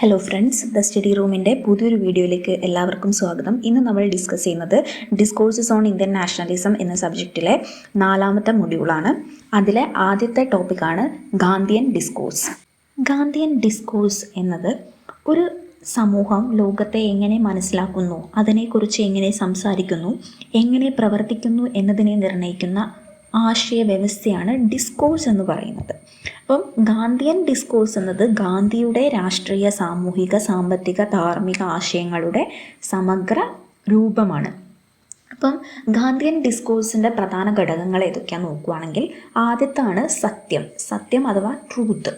Hello friends, the study റൂമിൻ്റെ പുതിയൊരു വീഡിയോയിലേക്ക് എല്ലാവർക്കും സ്വാഗതം. ഇന്ന് നമ്മൾ ഡിസ്കസ് ചെയ്യുന്നത് ഡിസ്കോഴ്സസ് ഓൺ ഇന്ത്യൻ നാഷണലിസം എന്ന സബ്ജക്റ്റിലെ 4ാമത്തെ മൊഡ്യൂളാണ്. അതിലെ ആദ്യത്തെ ടോപ്പിക്കാണ് ഗാന്ധിയൻ ഡിസ്കോഴ്സ്. ഗാന്ധിയൻ ഡിസ്കോഴ്സ് എന്നത് ഒരു സമൂഹം ലോകത്തെ എങ്ങനെ മനസ്സിലാക്കുന്നു, അതിനെക്കുറിച്ച് എങ്ങനെ സംസാരിക്കുന്നു, എങ്ങനെ പ്രവർത്തിക്കുന്നു എന്നതിനെ നിർണ്ണയിക്കുന്ന ആശയ വ്യവസ്ഥയാണ് ഡിസ്കോഴ്സ് എന്ന് പറയുന്നത്. അപ്പം ഗാന്ധിയൻ ഡിസ്കോഴ്സ് എന്നത് ഗാന്ധിയുടെ രാഷ്ട്രീയ, സാമൂഹിക, സാമ്പത്തിക, ധാർമ്മിക ആശയങ്ങളുടെ സമഗ്ര രൂപമാണ്. അപ്പം ഗാന്ധിയൻ ഡിസ്കോഴ്സിൻ്റെ പ്രധാന ഘടകങ്ങൾ ഏതൊക്കെയാണെന്ന് നോക്കുകയാണെങ്കിൽ, ആദ്യത്താണ് സത്യം അഥവാ ട്രൂത്ത്.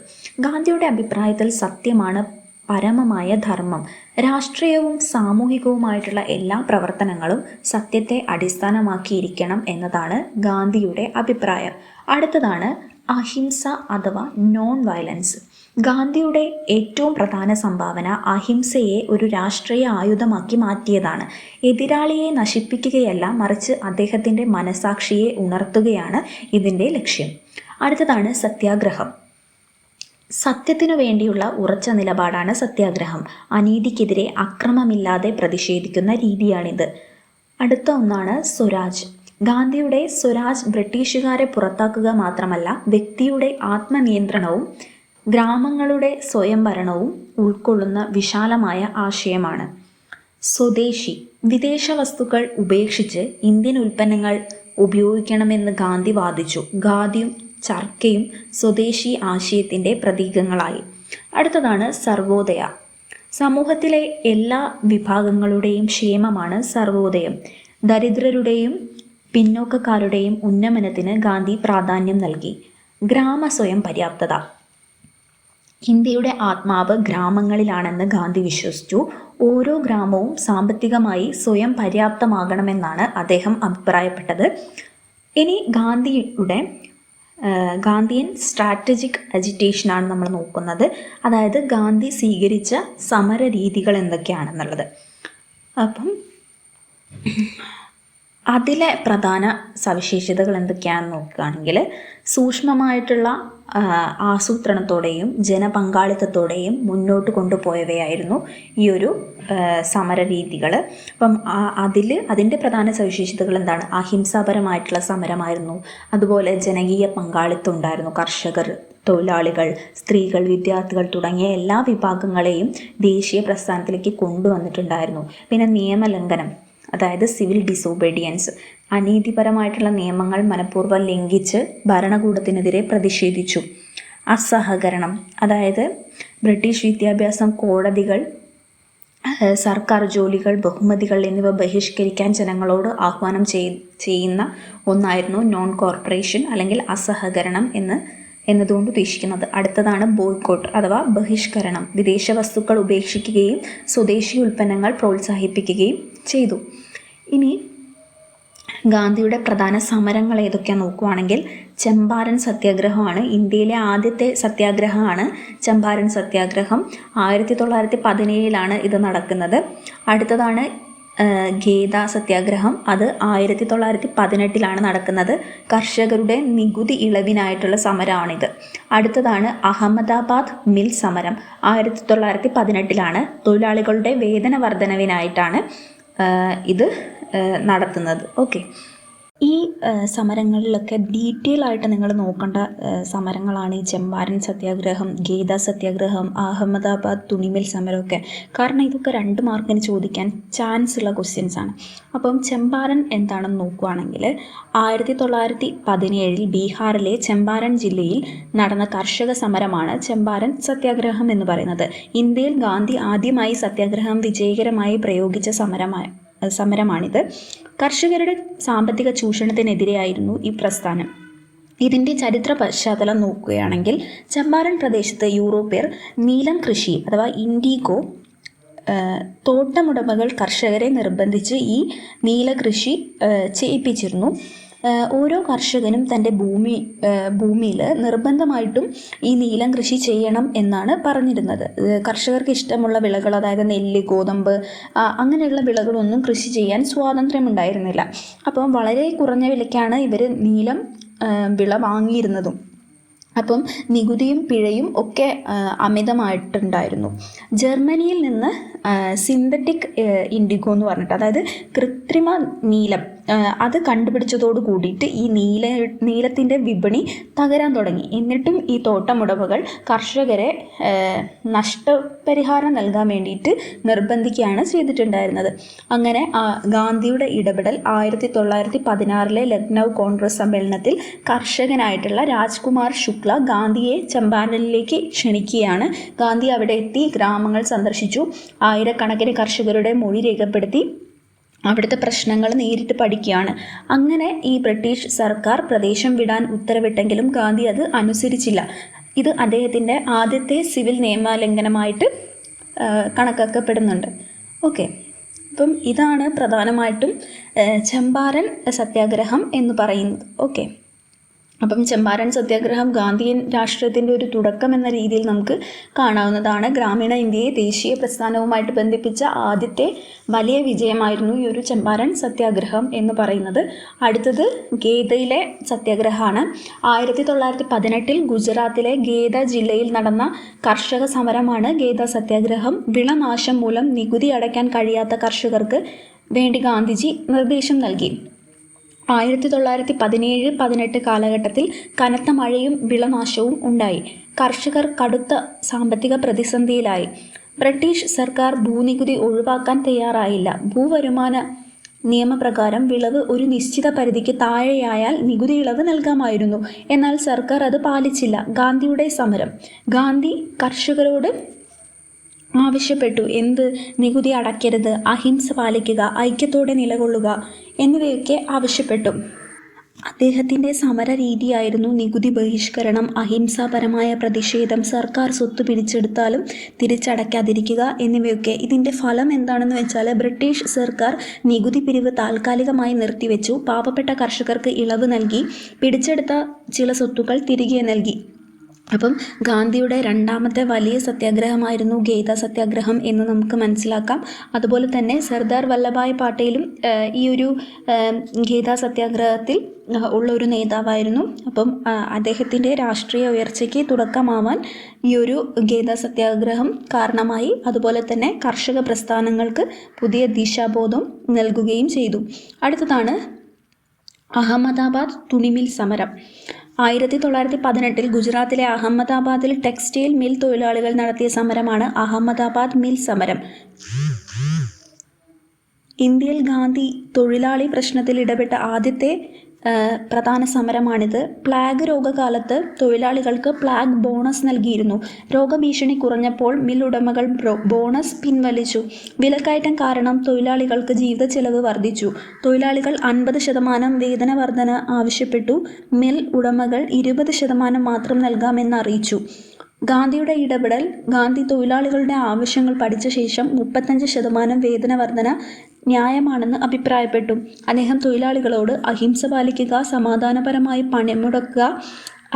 ഗാന്ധിയുടെ അഭിപ്രായത്തിൽ സത്യമാണ് പരമമായ ധർമ്മം. രാഷ്ട്രീയവും സാമൂഹികവുമായിട്ടുള്ള എല്ലാ പ്രവർത്തനങ്ങളും സത്യത്തെ അടിസ്ഥാനമാക്കിയിരിക്കണം എന്നതാണ് ഗാന്ധിയുടെ അഭിപ്രായം. അടുത്തതാണ് അഹിംസ അഥവാ നോൺ വയലൻസ്. ഗാന്ധിയുടെ ഏറ്റവും പ്രധാന സംഭാവന അഹിംസയെ ഒരു രാഷ്ട്രീയ ആയുധമാക്കി മാറ്റിയതാണ്. എതിരാളിയെ നശിപ്പിക്കുകയല്ല, മറിച്ച് അദ്ദേഹത്തിൻ്റെ മനസാക്ഷിയെ ഉണർത്തുകയാണ് ഇതിൻ്റെ ലക്ഷ്യം. അടുത്തതാണ് സത്യാഗ്രഹം. സത്യത്തിനു വേണ്ടിയുള്ള ഉറച്ച നിലപാടാണ് സത്യാഗ്രഹം. അനീതിക്കെതിരെ അക്രമമില്ലാതെ പ്രതിഷേധിക്കുന്ന രീതിയാണിത്. അടുത്ത ഒന്നാണ് സ്വരാജ്. ഗാന്ധിയുടെ സ്വരാജ് ബ്രിട്ടീഷുകാരെ പുറത്താക്കുക മാത്രമല്ല, വ്യക്തിയുടെ ആത്മനിയന്ത്രണവും ഗ്രാമങ്ങളുടെ സ്വയംഭരണവും ഉൾക്കൊള്ളുന്ന വിശാലമായ ആശയമാണ്. സ്വദേശി. വിദേശ വസ്തുക്കൾ ഉപേക്ഷിച്ച് ഇന്ത്യൻ ഉൽപ്പന്നങ്ങൾ ഉപയോഗിക്കണമെന്ന് ഗാന്ധി വാദിച്ചു. ഖാദിയും ചർക്കയും സ്വദേശി ആശയത്തിൻ്റെ പ്രതീകങ്ങളായി. അടുത്തതാണ് സർവോദയ. സമൂഹത്തിലെ എല്ലാ വിഭാഗങ്ങളുടെയും ക്ഷേമമാണ് സർവോദയം. ദരിദ്രരുടെയും പിന്നോക്കക്കാരുടെയും ഉന്നമനത്തിന് ഗാന്ധി പ്രാധാന്യം നൽകി. ഗ്രാമ സ്വയം പര്യാപ്തത. ഇന്ത്യയുടെ ആത്മാവ് ഗ്രാമങ്ങളിലാണെന്ന് ഗാന്ധി വിശ്വസിച്ചു. ഓരോ ഗ്രാമവും സാമ്പത്തികമായി സ്വയം പര്യാപ്തമാകണമെന്നാണ് അദ്ദേഹം അഭിപ്രായപ്പെട്ടത്. ഇനി ഗാന്ധിയൻ സ്ട്രാറ്റജിക് അജിറ്റേഷനാണ് നമ്മൾ നോക്കുന്നത്. അതായത് ഗാന്ധി സ്വീകരിച്ച സമര രീതികൾ എന്തൊക്കെയാണെന്നുള്ളത്. അപ്പം അതിലെ പ്രധാന സവിശേഷതകൾ എന്തൊക്കെയാണെന്ന് നോക്കുകയാണെങ്കിൽ, സൂക്ഷ്മമായിട്ടുള്ള ആസൂത്രണത്തോടെയും ജനപങ്കാളിത്തത്തോടെയും മുന്നോട്ട് കൊണ്ടുപോയവയായിരുന്നു ഈ ഒരു സമരരീതികൾ. അപ്പം അതിൻ്റെ പ്രധാന സവിശേഷതകൾ എന്താണ്? അഹിംസാപരമായിട്ടുള്ള സമരമായിരുന്നു. അതുപോലെ ജനകീയ പങ്കാളിത്തം ഉണ്ടായിരുന്നു. കർഷകർ, തൊഴിലാളികൾ, സ്ത്രീകൾ, വിദ്യാർത്ഥികൾ തുടങ്ങിയ എല്ലാ വിഭാഗങ്ങളെയും ദേശീയ പ്രസ്ഥാനത്തിലേക്ക് കൊണ്ടുവന്നിട്ടുണ്ടായിരുന്നു. പിന്നെ നിയമലംഘനം, അതായത് സിവിൽ ഡിസോബീഡിയൻസ്. അനീതിപരമായിട്ടുള്ള നിയമങ്ങൾ മനഃപൂർവ്വം ലംഘിച്ച് ഭരണകൂടത്തിനെതിരെ പ്രതിഷേധിച്ചു. അസഹകരണം, അതായത് ബ്രിട്ടീഷ് വിദ്യാഭ്യാസം, കോടതികൾ, സർക്കാർ ജോലികൾ, ബഹുമതികൾ എന്നിവ ബഹിഷ്കരിക്കാൻ ജനങ്ങളോട് ആഹ്വാനം ചെയ്യുന്ന ഒന്നായിരുന്നു നോൺ കോർപ്പറേഷൻ അല്ലെങ്കിൽ അസഹകരണം എന്നതുകൊണ്ട് ഉദ്ദേശിക്കുന്നത്. അടുത്തതാണ് ബോയ്ക്കോട്ട് അഥവാ ബഹിഷ്കരണം. വിദേശ വസ്തുക്കൾ ഉപേക്ഷിക്കുകയും സ്വദേശി ഉൽപ്പന്നങ്ങൾ പ്രോത്സാഹിപ്പിക്കുകയും ചെയ്തു. ഇനി ഗാന്ധിയുടെ പ്രധാന സമരങ്ങൾ ഏതൊക്കെയാണെന്ന് നോക്കുകയാണെങ്കിൽ, ചമ്പാരൻ സത്യാഗ്രഹമാണ് ഇന്ത്യയിലെ ആദ്യത്തെ സത്യാഗ്രഹമാണ്. ചമ്പാരൻ സത്യാഗ്രഹം 1917 ഇത് നടക്കുന്നത്. അടുത്തതാണ് ഖേദ സത്യാഗ്രഹം. അത് 1918 നടക്കുന്നത്. കർഷകരുടെ നികുതി ഇളവിനായിട്ടുള്ള സമരമാണിത്. അടുത്തതാണ് അഹമ്മദാബാദ് മിൽ സമരം. 1918 തൊഴിലാളികളുടെ വേതന വർധനവിനായിട്ടാണ് ഇത് നടത്തുന്നത്. ഓക്കെ, ഈ സമരങ്ങളിലൊക്കെ ഡീറ്റെയിൽ ആയിട്ട് നിങ്ങൾ നോക്കേണ്ട സമരങ്ങളാണ് ഈ ചമ്പാരൻ സത്യാഗ്രഹം, ഖേദ സത്യാഗ്രഹം, അഹമ്മദാബാദ് തുണിമിൽ സമരമൊക്കെ. കാരണം ഇതൊക്കെ 2 മാർക്കിന് ചോദിക്കാൻ ചാൻസ് ഉള്ള ക്വസ്റ്റ്യൻസ് ആണ്. അപ്പം ചമ്പാരൻ എന്താണെന്ന് നോക്കുകയാണെങ്കിൽ, 1917 ബീഹാറിലെ ചമ്പാരൻ ജില്ലയിൽ നടന്ന കർഷക സമരമാണ് ചമ്പാരൻ സത്യാഗ്രഹം എന്ന് പറയുന്നത്. ഇന്ത്യയിൽ ഗാന്ധി ആദ്യമായി സത്യാഗ്രഹം വിജയകരമായി പ്രയോഗിച്ച സമരമാണിത്. കർഷകരുടെ സാമ്പത്തിക ചൂഷണത്തിനെതിരെയായിരുന്നു ഈ പ്രസ്ഥാനം. ഇതിൻ്റെ ചരിത്ര പശ്ചാത്തലം നോക്കുകയാണെങ്കിൽ, ചമ്പാരൻ പ്രദേശത്ത് യൂറോപ്യർ നീലം കൃഷി അഥവാ ഇൻഡിഗോ തോട്ടമുടമകൾ കർഷകരെ നിർബന്ധിച്ച് ഈ നീലകൃഷി ചെയ്യിപ്പിച്ചിരുന്നു. ഓരോ കർഷകനും തൻ്റെ ഭൂമിയിൽ നിർബന്ധമായിട്ടും ഈ നീലം കൃഷി ചെയ്യണം എന്നാണ് പറഞ്ഞിരുന്നത്. കർഷകർക്ക് ഇഷ്ടമുള്ള വിളകൾ, അതായത് നെല്ല്, ഗോതമ്പ് അങ്ങനെയുള്ള വിളകളൊന്നും കൃഷി ചെയ്യാൻ സ്വാതന്ത്ര്യമുണ്ടായിരുന്നില്ല. അപ്പം വളരെ കുറഞ്ഞ വിലയ്ക്കാണ് ഇവർ നീലം വിള വാങ്ങിയിരുന്നതും. അപ്പം നികുതിയും പിഴയും ഒക്കെ അമിതമായിട്ടുണ്ടായിരുന്നു. ജർമ്മനിയിൽ നിന്ന് സിന്തറ്റിക് ഇൻഡിഗോ എന്ന് പറഞ്ഞിട്ട്, അതായത് കൃത്രിമ നീലം, അത് കണ്ടുപിടിച്ചതോട് കൂടിയിട്ട് ഈ നീലത്തിൻ്റെ വിപണി തകരാൻ തുടങ്ങി. എന്നിട്ടും ഈ തോട്ടമുടമകൾ കർഷകരെ നഷ്ടപരിഹാരം നൽകാൻ വേണ്ടിയിട്ട് നിർബന്ധിക്കുകയാണ് ചെയ്തിട്ടുണ്ടായിരുന്നത്. അങ്ങനെ ഗാന്ധിയുടെ ഇടപെടൽ 1916 ലക്നൗ കോൺഗ്രസ് സമ്മേളനത്തിൽ കർഷകനായിട്ടുള്ള രാജ്കുമാർ ശുക്ല ഗാന്ധിയെ ചമ്പാരനിലേക്ക് ക്ഷണിക്കുകയാണ്. ഗാന്ധി അവിടെ എത്തി ഗ്രാമങ്ങൾ സന്ദർശിച്ചു. ആയിരക്കണക്കിന് കർഷകരുടെ മൊഴി രേഖപ്പെടുത്തി അവിടുത്തെ പ്രശ്നങ്ങൾ നേരിട്ട് പഠിക്കുകയാണ്. അങ്ങനെ ഈ ബ്രിട്ടീഷ് സർക്കാർ പ്രദേശം വിടാൻ ഉത്തരവിട്ടെങ്കിലും ഗാന്ധി അത് അനുസരിച്ചില്ല. ഇത് അദ്ദേഹത്തിൻ്റെ ആദ്യത്തെ സിവിൽ നിയമലംഘനമായിട്ട് കണക്കാക്കപ്പെടുന്നുണ്ട്. ഓക്കെ, അപ്പം ഇതാണ് പ്രധാനമായിട്ടും ചമ്പാരൻ സത്യാഗ്രഹം എന്ന് പറയുന്നത്. ഓക്കെ, അപ്പം ചമ്പാരൻ സത്യാഗ്രഹം ഗാന്ധിയൻ രാഷ്ട്രീയത്തിൻ്റെ ഒരു തുടക്കം എന്ന രീതിയിൽ നമുക്ക് കാണാവുന്നതാണ്. ഗ്രാമീണ ഇന്ത്യയെ ദേശീയ പ്രസ്ഥാനവുമായിട്ട് ബന്ധിപ്പിച്ച ആദ്യത്തെ വലിയ വിജയമായിരുന്നു ഈ ഒരു ചമ്പാരൻ സത്യാഗ്രഹം എന്ന് പറയുന്നത്. അടുത്തത് ഗേദയിലെ സത്യാഗ്രഹമാണ്. 1918 ഗുജറാത്തിലെ ഗേദ ജില്ലയിൽ നടന്ന കർഷക സമരമാണ് ഗേദ സത്യാഗ്രഹം. വിളനാശം മൂലം നികുതി അടയ്ക്കാൻ കഴിയാത്ത കർഷകർക്ക് വേണ്ടി ഗാന്ധിജി നിർദ്ദേശം നൽകി. 1917-18 കാലഘട്ടത്തിൽ കനത്ത മഴയും വിളനാശവും ഉണ്ടായി. കർഷകർ കടുത്ത സാമ്പത്തിക പ്രതിസന്ധിയിലായി. ബ്രിട്ടീഷ് സർക്കാർ ഭൂനികുതി ഒഴിവാക്കാൻ തയ്യാറായില്ല. ഭൂവരുമാന നിയമപ്രകാരം വിളവ് ഒരു നിശ്ചിത പരിധിക്ക് താഴെയായാൽ നികുതി ഇളവ് നൽകാമായിരുന്നു. എന്നാൽ സർക്കാർ അത് പാലിച്ചില്ല. ഗാന്ധിയുടെ സമരം. ഗാന്ധി കർഷകരോട് ആവശ്യപ്പെട്ടു. നികുതി അടയ്ക്കരുത്, അഹിംസ പാലിക്കുക, ഐക്യത്തോടെ നിലകൊള്ളുക എന്നിവയൊക്കെ ആവശ്യപ്പെട്ടു. അദ്ദേഹത്തിൻ്റെ സമര രീതിയായിരുന്നു നികുതി ബഹിഷ്കരണം, അഹിംസാപരമായ പ്രതിഷേധം, സർക്കാർ സ്വത്ത് പിടിച്ചെടുത്താലും തിരിച്ചടയ്ക്കാതിരിക്കുക എന്നിവയൊക്കെ. ഇതിൻ്റെ ഫലം എന്താണെന്ന് വെച്ചാൽ ബ്രിട്ടീഷ് സർക്കാർ നികുതി പിരിവ് താൽക്കാലികമായി നിർത്തിവെച്ചു. പാവപ്പെട്ട കർഷകർക്ക് ഇളവ് നൽകി. പിടിച്ചെടുത്ത ചില സ്വത്തുക്കൾ തിരികെ നൽകി. അപ്പം ഗാന്ധിയുടെ രണ്ടാമത്തെ വലിയ സത്യാഗ്രഹമായിരുന്നു ഗേദ സത്യാഗ്രഹം എന്ന് നമുക്ക് മനസ്സിലാക്കാം. അതുപോലെ തന്നെ സർദാർ വല്ലഭായ് പട്ടേലും ഈ ഒരു ഗേദ സത്യാഗ്രഹത്തിൽ ഉള്ള ഒരു നേതാവായിരുന്നു. അപ്പം അദ്ദേഹത്തിൻ്റെ രാഷ്ട്രീയ ഉയർച്ചയ്ക്ക് തുടക്കമാവാൻ ഈ ഒരു ഗേദ സത്യാഗ്രഹം കാരണമായി. അതുപോലെ തന്നെ കർഷക പ്രസ്ഥാനങ്ങൾക്ക് പുതിയ ദിശാബോധം നൽകുകയും ചെയ്തു. അടുത്തതാണ് അഹമ്മദാബാദ് തുണിമിൽ സമരം. 1918 ഗുജറാത്തിലെ അഹമ്മദാബാദിൽ ടെക്സ്റ്റൈൽ മിൽ തൊഴിലാളികൾ നടത്തിയ സമരമാണ് അഹമ്മദാബാദ് മിൽ സമരം. ഇന്ത്യയിൽ ഗാന്ധി തൊഴിലാളി പ്രശ്നത്തിൽ ഇടപെട്ട ആദ്യത്തെ പ്രധാന സമരമാണിത്. പ്ലാഗ് രോഗകാലത്ത് തൊഴിലാളികൾക്ക് പ്ലാഗ് ബോണസ് നൽകിയിരുന്നു. രോഗഭീഷണി കുറഞ്ഞപ്പോൾ മിൽ ഉടമകൾ ബോണസ് പിൻവലിച്ചു. വിലക്കയറ്റം കാരണം തൊഴിലാളികൾക്ക് ജീവിത ചെലവ് വർദ്ധിച്ചു. തൊഴിലാളികൾ 50% വേതന വർധന ആവശ്യപ്പെട്ടു. മിൽ ഉടമകൾ 20% മാത്രം നൽകാമെന്ന് അറിയിച്ചു. ഗാന്ധിയുടെ ഇടപെടൽ. ഗാന്ധി തൊഴിലാളികളുടെ ആവശ്യങ്ങൾ പഠിച്ച ശേഷം 35% വേതന വർധന ന്യായമാണെന്ന് അഭിപ്രായപ്പെട്ടു. അദ്ദേഹം തൊഴിലാളികളോട് അഹിംസ പാലിക്കുക, സമാധാനപരമായി പണിമുടക്കുക,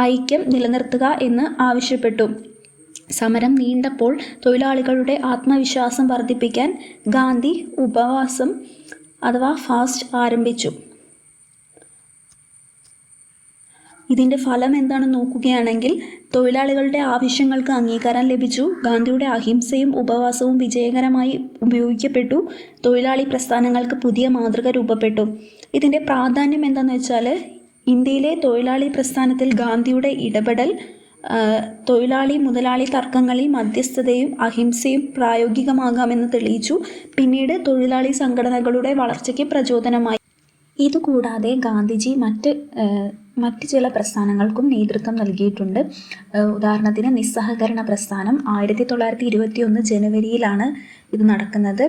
ഐക്യം നിലനിർത്തുക എന്ന് ആവശ്യപ്പെട്ടു. സമരം നീണ്ടപ്പോൾ തൊഴിലാളികളുടെ ആത്മവിശ്വാസം വർദ്ധിപ്പിക്കാൻ ഗാന്ധി ഉപവാസം അഥവാ ഫാസ്റ്റ് ആരംഭിച്ചു. ഇതിൻ്റെ ഫലം എന്താണെന്ന് നോക്കുകയാണെങ്കിൽ തൊഴിലാളികളുടെ ആവശ്യങ്ങൾക്ക് അംഗീകാരം ലഭിച്ചു. ഗാന്ധിയുടെ അഹിംസയും ഉപവാസവും വിജയകരമായി ഉപയോഗിക്കപ്പെട്ടു. തൊഴിലാളി പ്രസ്ഥാനങ്ങൾക്ക് പുതിയ മാതൃക രൂപപ്പെട്ടു. ഇതിൻ്റെ പ്രാധാന്യം എന്താണെന്ന് വെച്ചാൽ ഇന്ത്യയിലെ തൊഴിലാളി പ്രസ്ഥാനത്തിൽ ഗാന്ധിയുടെ ഇടപെടൽ തൊഴിലാളി മുതലാളി തർക്കങ്ങളിൽ മധ്യസ്ഥതയും അഹിംസയും പ്രായോഗികമാകാമെന്ന് തെളിയിച്ചു. പിന്നീട് തൊഴിലാളി സംഘടനകളുടെ വളർച്ചയ്ക്ക് പ്രചോദനമായി. ഇതുകൂടാതെ ഗാന്ധിജി മറ്റ് ചില പ്രസ്ഥാനങ്ങൾക്കും നേതൃത്വം നൽകിയിട്ടുണ്ട്. ഉദാഹരണത്തിന് നിസ്സഹകരണ പ്രസ്ഥാനം 1921 ജനുവരിയിലാണ് ഇത് നടക്കുന്നത്.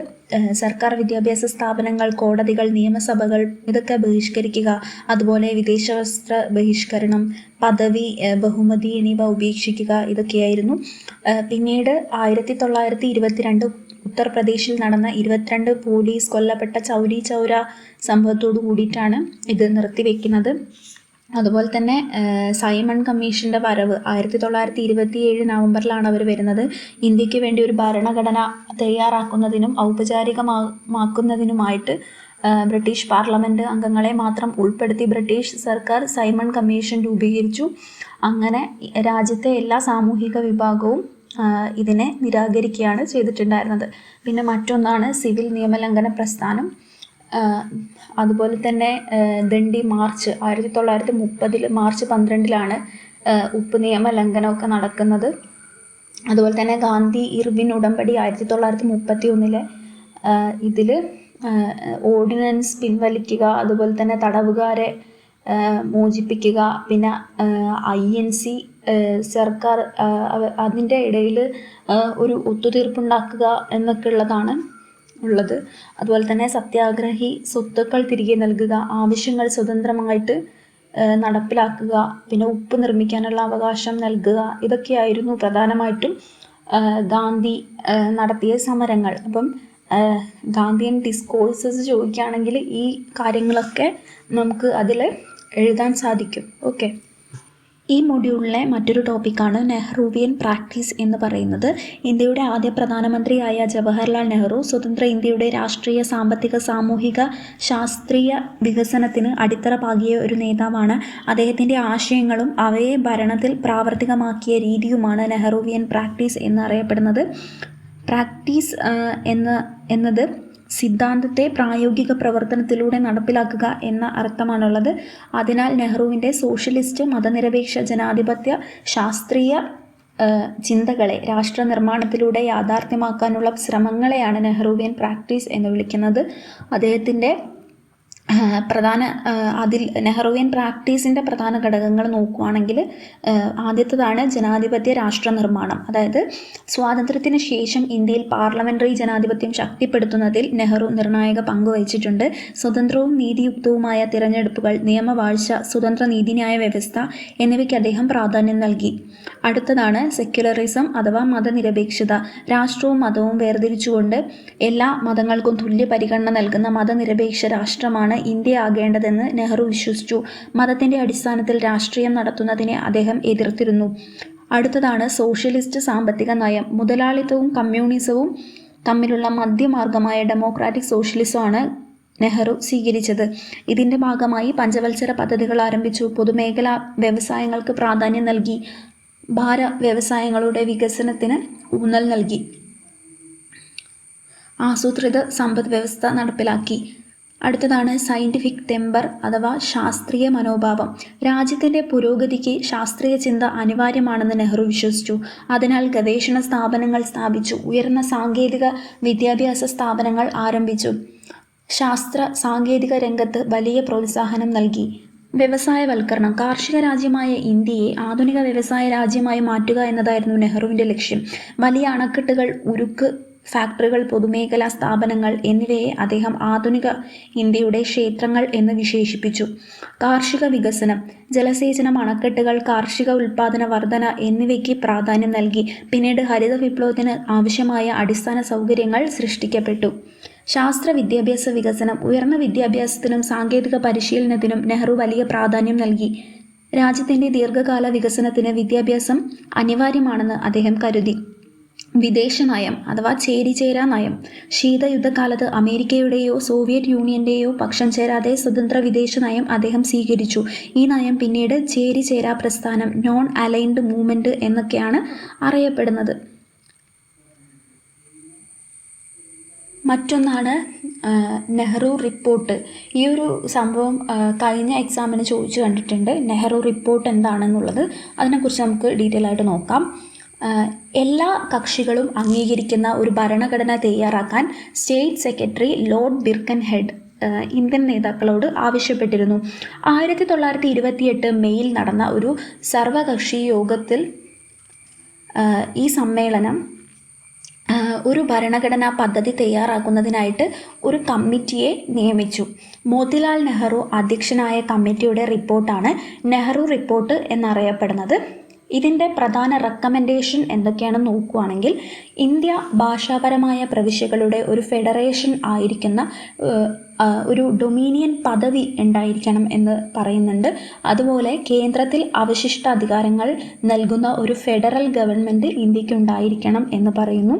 സർക്കാർ വിദ്യാഭ്യാസ സ്ഥാപനങ്ങൾ, കോടതികൾ, നിയമസഭകൾ ഇതൊക്കെ ബഹിഷ്കരിക്കുക. അതുപോലെ വിദേശ വസ്ത്ര ബഹിഷ്കരണം, പദവി, ബഹുമതി എന്നിവ ഉപേക്ഷിക്കുക ഇതൊക്കെയായിരുന്നു. പിന്നീട് 1922 ഉത്തർപ്രദേശിൽ നടന്ന 22 പോലീസ് കൊല്ലപ്പെട്ട ചൗരി ചൗര സംഭവത്തോടു കൂടിയിട്ടാണ് ഇത് നിർത്തിവെക്കുന്നത്. അതുപോലെ തന്നെ സൈമൺ കമ്മീഷൻ്റെ വരവ് 1927 നവംബറിലാണ് അവർ വരുന്നത്. ഇന്ത്യക്ക് വേണ്ടി ഒരു ഭരണഘടന തയ്യാറാക്കുന്നതിനും ഔപചാരികമാക്കുന്നതിനുമായിട്ട് ബ്രിട്ടീഷ് പാർലമെൻറ്റ് അംഗങ്ങളെ മാത്രം ഉൾപ്പെടുത്തി ബ്രിട്ടീഷ് സർക്കാർ സൈമൺ കമ്മീഷൻ രൂപീകരിച്ചു. അങ്ങനെ രാജ്യത്തെ എല്ലാ സാമൂഹിക വിഭാഗവും ഇതിനെ നിരാകരിക്കുകയാണ് ചെയ്തിട്ടുണ്ടായിരുന്നത്. പിന്നെ മറ്റൊന്നാണ് സിവിൽ നിയമലംഘന പ്രസ്ഥാനം. അതുപോലെ തന്നെ ദണ്ഡി മാർച്ച് 1930 മാർച്ച് 12 ഉപ്പ് നിയമ ലംഘനമൊക്കെ നടക്കുന്നത്. അതുപോലെ തന്നെ ഗാന്ധി ഇർവിൻ ഉടമ്പടി 1931 ഇതിൽ ഓർഡിനൻസ് പിൻവലിക്കുക, അതുപോലെ തന്നെ തടവുകാരെ മോചിപ്പിക്കുക, പിന്നെ INC സർക്കാർ അതിൻ്റെ ഇടയിൽ ഒരു ഒത്തുതീർപ്പുണ്ടാക്കുക എന്നൊക്കെ ഉള്ളത്. അതുപോലെ തന്നെ സത്യാഗ്രഹി സ്വത്തുക്കൾ തിരികെ നൽകുക, ആവശ്യങ്ങൾ സ്വതന്ത്രമായിട്ട് നടപ്പിലാക്കുക, പിന്നെ ഉപ്പ് നിർമ്മിക്കാനുള്ള അവകാശം നൽകുക, ഇതൊക്കെയായിരുന്നു പ്രധാനമായിട്ടും ഗാന്ധി നടത്തിയ സമരങ്ങൾ. അപ്പം ഗാന്ധിയൻ ഡിസ്കോഴ്സസ് ചോദിക്കുകയാണെങ്കിൽ ഈ കാര്യങ്ങളൊക്കെ നമുക്ക് അതിൽ എഴുതാൻ സാധിക്കും. ഓക്കെ, ഈ മൊഡ്യൂളിലെ മറ്റൊരു ടോപ്പിക്കാണ് നെഹ്റുവിയൻ പ്രാക്ടീസ് എന്ന് പറയുന്നത്. ഇന്ത്യയുടെ ആദ്യ പ്രധാനമന്ത്രിയായ ജവഹർലാൽ നെഹ്റു സ്വതന്ത്ര ഇന്ത്യയുടെ രാഷ്ട്രീയ, സാമ്പത്തിക, സാമൂഹിക, ശാസ്ത്രീയ വികസനത്തിന് അടിത്തറ പാകിയ ഒരു നേതാവാണ്. അദ്ദേഹത്തിൻ്റെ ആശയങ്ങളും അവയെ ഭരണത്തിൽ പ്രാവർത്തികമാക്കിയ രീതിയുമാണ് നെഹ്റുവിയൻ പ്രാക്ടീസ് എന്നറിയപ്പെടുന്നത്. പ്രാക്ടീസ് എന്നത് സിദ്ധാന്തത്തെ പ്രായോഗിക പ്രവർത്തനത്തിലൂടെ നടപ്പിലാക്കുക എന്ന അർത്ഥമാണുള്ളത്. അതിനാൽ നെഹ്റുവിൻ്റെ സോഷ്യലിസ്റ്റ്, മതനിരപേക്ഷ, ജനാധിപത്യ, ശാസ്ത്രീയ ചിന്തകളെ രാഷ്ട്ര നിർമ്മാണത്തിലൂടെ യാഥാർത്ഥ്യമാക്കാനുള്ള ശ്രമങ്ങളെയാണ് നെഹ്റുവിയൻ പ്രാക്ടീസ് എന്ന് വിളിക്കുന്നത്. അദ്ദേഹത്തിൻ്റെ അതിൽ നെഹ്റുവിയൻ പ്രാക്ടീസിൻ്റെ പ്രധാന ഘടകങ്ങൾ നോക്കുകയാണെങ്കിൽ ആദ്യത്തേതാണ് ജനാധിപത്യ രാഷ്ട്ര നിർമ്മാണം. അതായത് സ്വാതന്ത്ര്യത്തിന് ശേഷം ഇന്ത്യയിൽ പാർലമെൻ്ററി ജനാധിപത്യം ശക്തിപ്പെടുത്തുന്നതിൽ നെഹ്റു നിർണായക പങ്ക് വഹിച്ചിട്ടുണ്ട്. സ്വതന്ത്രവും നീതിയുക്തവുമായ തിരഞ്ഞെടുപ്പുകൾ, നിയമവാഴ്ച, സ്വതന്ത്ര നീതിന്യായ വ്യവസ്ഥ എന്നിവയ്ക്ക് അദ്ദേഹം പ്രാധാന്യം നൽകി. അടുത്തതാണ് സെക്യുലറിസം അഥവാ മതനിരപേക്ഷത. രാഷ്ട്രവും മതവും വേർതിരിച്ചുകൊണ്ട് എല്ലാ മതങ്ങൾക്കും തുല്യ പരിഗണന നൽകുന്ന മതനിരപേക്ഷ രാഷ്ട്രമാണ് ഇന്ത്യ ആകേണ്ടതെന്ന് നെഹ്റു വിശ്വസിച്ചു. മതത്തിൻ്റെ അടിസ്ഥാനത്തിൽ രാഷ്ട്രീയം നടത്തുന്നതിനെ അദ്ദേഹം എതിർത്തിരുന്നു. അടുത്തതാണ് സോഷ്യലിസ്റ്റ് സാമ്പത്തിക നയം. മുതലാളിത്തവും കമ്മ്യൂണിസവും തമ്മിലുള്ള മധ്യമാർഗമായ ഡെമോക്രാറ്റിക് സോഷ്യലിസമാണ് നെഹ്റു സ്വീകരിച്ചത്. ഇതിൻ്റെ ഭാഗമായി പഞ്ചവത്സര പദ്ധതികൾ ആരംഭിച്ചു. പൊതുമേഖലാ വ്യവസായങ്ങൾക്ക് പ്രാധാന്യം നൽകി. ഭാര വ്യവസായങ്ങളുടെ വികസനത്തിന് ഊന്നൽ നൽകി. ആസൂത്രിത സമ്പദ് വ്യവസ്ഥ നടപ്പിലാക്കി. അടുത്തതാണ് സയൻറ്റിഫിക് ടെമ്പർ അഥവാ ശാസ്ത്രീയ മനോഭാവം. രാജ്യത്തിൻ്റെ പുരോഗതിക്ക് ശാസ്ത്രീയ ചിന്ത അനിവാര്യമാണെന്ന് നെഹ്റു വിശ്വസിച്ചു. അതിനാൽ ഗവേഷണ സ്ഥാപനങ്ങൾ സ്ഥാപിച്ചു. ഉയർന്ന സാങ്കേതിക വിദ്യാഭ്യാസ സ്ഥാപനങ്ങൾ ആരംഭിച്ചു. ശാസ്ത്ര സാങ്കേതിക രംഗത്ത് വലിയ പ്രോത്സാഹനം നൽകി. വ്യവസായവൽക്കരണം. കാർഷിക രാജ്യമായ ഇന്ത്യയെ ആധുനിക വ്യവസായ രാജ്യമായി മാറ്റുക എന്നതായിരുന്നു നെഹ്റുവിൻ്റെ ലക്ഷ്യം. വലിയ അണക്കെട്ടുകൾ, ഉരുക്ക് ഫാക്ടറികൾ, പൊതുമേഖലാ സ്ഥാപനങ്ങൾ എന്നിവയെ അദ്ദേഹം ആധുനിക ഇന്ത്യയുടെ ക്ഷേത്രങ്ങൾ എന്ന് വിശേഷിപ്പിച്ചു. കാർഷിക വികസനം. ജലസേചനം, അണക്കെട്ടുകൾ, കാർഷിക ഉൽപ്പാദന വർധന എന്നിവയ്ക്ക് പ്രാധാന്യം നൽകി. പിന്നീട് ഹരിത വിപ്ലവത്തിന് ആവശ്യമായ അടിസ്ഥാന സൗകര്യങ്ങൾ സൃഷ്ടിക്കപ്പെട്ടു. ശാസ്ത്ര വിദ്യാഭ്യാസ വികസനം. ഉയർന്ന വിദ്യാഭ്യാസത്തിനും സാങ്കേതിക പരിശീലനത്തിനും നെഹ്റു വലിയ പ്രാധാന്യം നൽകി. രാജ്യത്തിൻ്റെ ദീർഘകാല വികസനത്തിന് വിദ്യാഭ്യാസം അനിവാര്യമാണെന്ന് അദ്ദേഹം കരുതി. വിദേശ നയം അഥവാ ചേരിചേരാ നയം. ശീതയുദ്ധകാലത്ത് അമേരിക്കയുടെയോ സോവിയറ്റ് യൂണിയൻ്റെയോ പക്ഷം ചേരാതെ സ്വതന്ത്ര വിദേശ നയം അദ്ദേഹം സ്വീകരിച്ചു. ഈ നയം പിന്നീട് ചേരിചേരാ പ്രസ്ഥാനം, നോൺ അലൈൻഡ് മൂവ്മെൻറ്റ് എന്നൊക്കെയാണ് അറിയപ്പെടുന്നത്. മറ്റൊന്നാണ് നെഹ്റു റിപ്പോർട്ട്. ഈ ഒരു സംഭവം കഴിഞ്ഞ എക്സാമിന് ചോദിച്ചു കണ്ടിട്ടുണ്ട്. നെഹ്റു റിപ്പോർട്ട് എന്താണെന്നുള്ളത് അതിനെക്കുറിച്ച് നമുക്ക് ഡീറ്റെയിൽ ആയിട്ട് നോക്കാം. എല്ലാ കക്ഷികളും അംഗീകരിക്കുന്ന ഒരു ഭരണഘടന തയ്യാറാക്കാൻ സ്റ്റേറ്റ് സെക്രട്ടറി ലോർഡ് ബിർക്കൻഹെഡ് ഇന്ത്യൻ നേതാക്കളോട് ആവശ്യപ്പെട്ടിരുന്നു. 1928 മെയ്യിൽ നടന്ന ഒരു സർവകക്ഷി യോഗത്തിൽ ഈ സമ്മേളനം ഒരു ഭരണഘടനാ പദ്ധതി തയ്യാറാക്കുന്നതിനായിട്ട് ഒരു കമ്മിറ്റിയെ നിയമിച്ചു. മോത്തിലാൽ നെഹ്റു അധ്യക്ഷനായ കമ്മിറ്റിയുടെ റിപ്പോർട്ടാണ് നെഹ്റു റിപ്പോർട്ട് എന്നറിയപ്പെടുന്നത്. ഇതിൻ്റെ പ്രധാന റെക്കമെൻഡേഷൻ എന്തൊക്കെയാണെന്ന് നോക്കുകയാണെങ്കിൽ ഇന്ത്യ ഭാഷാപരമായ പ്രവിശ്യകളുടെ ഒരു ഫെഡറേഷൻ ആയിരിക്കുന്ന ഒരു ഡൊമീനിയൻ പദവി ഉണ്ടായിരിക്കണം എന്ന് പറയുന്നുണ്ട്. അതുപോലെ കേന്ദ്രത്തിൽ അവശിഷ്ട അധികാരങ്ങൾ നൽകുന്ന ഒരു ഫെഡറൽ ഗവൺമെൻറ് ഇന്ത്യക്ക് ഉണ്ടായിരിക്കണം എന്ന് പറയുന്നു.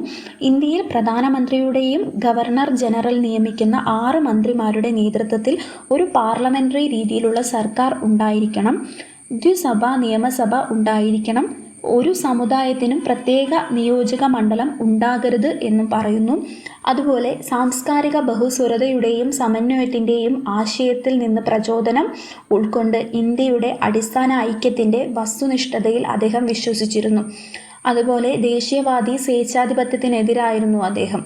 ഇന്ത്യയിൽ പ്രധാനമന്ത്രിയുടെയും ഗവർണർ ജനറൽ നിയമിക്കുന്ന 6 മന്ത്രിമാരുടെ നേതൃത്വത്തിൽ ഒരു പാർലമെൻ്ററി രീതിയിലുള്ള സർക്കാർ ഉണ്ടായിരിക്കണം. ദ്വിസഭ നിയമസഭ ഉണ്ടായിരിക്കണം. ഒരു സമുദായത്തിനും പ്രത്യേക നിയോജക മണ്ഡലം ഉണ്ടാകരുത് എന്നും പറയുന്നു. അതുപോലെ സാംസ്കാരിക ബഹുസ്വരതയുടെയും സമന്വയത്തിൻ്റെയും ആശയത്തിൽ നിന്ന് പ്രചോദനം ഉൾക്കൊണ്ട് ഇന്ത്യയുടെ അടിസ്ഥാന ഐക്യത്തിൻ്റെ വസ്തുനിഷ്ഠതയിൽ അദ്ദേഹം വിശ്വസിച്ചിരുന്നു. അതുപോലെ ദേശീയവാദി സ്വേച്ഛാധിപത്യത്തിനെതിരായിരുന്നു അദ്ദേഹം.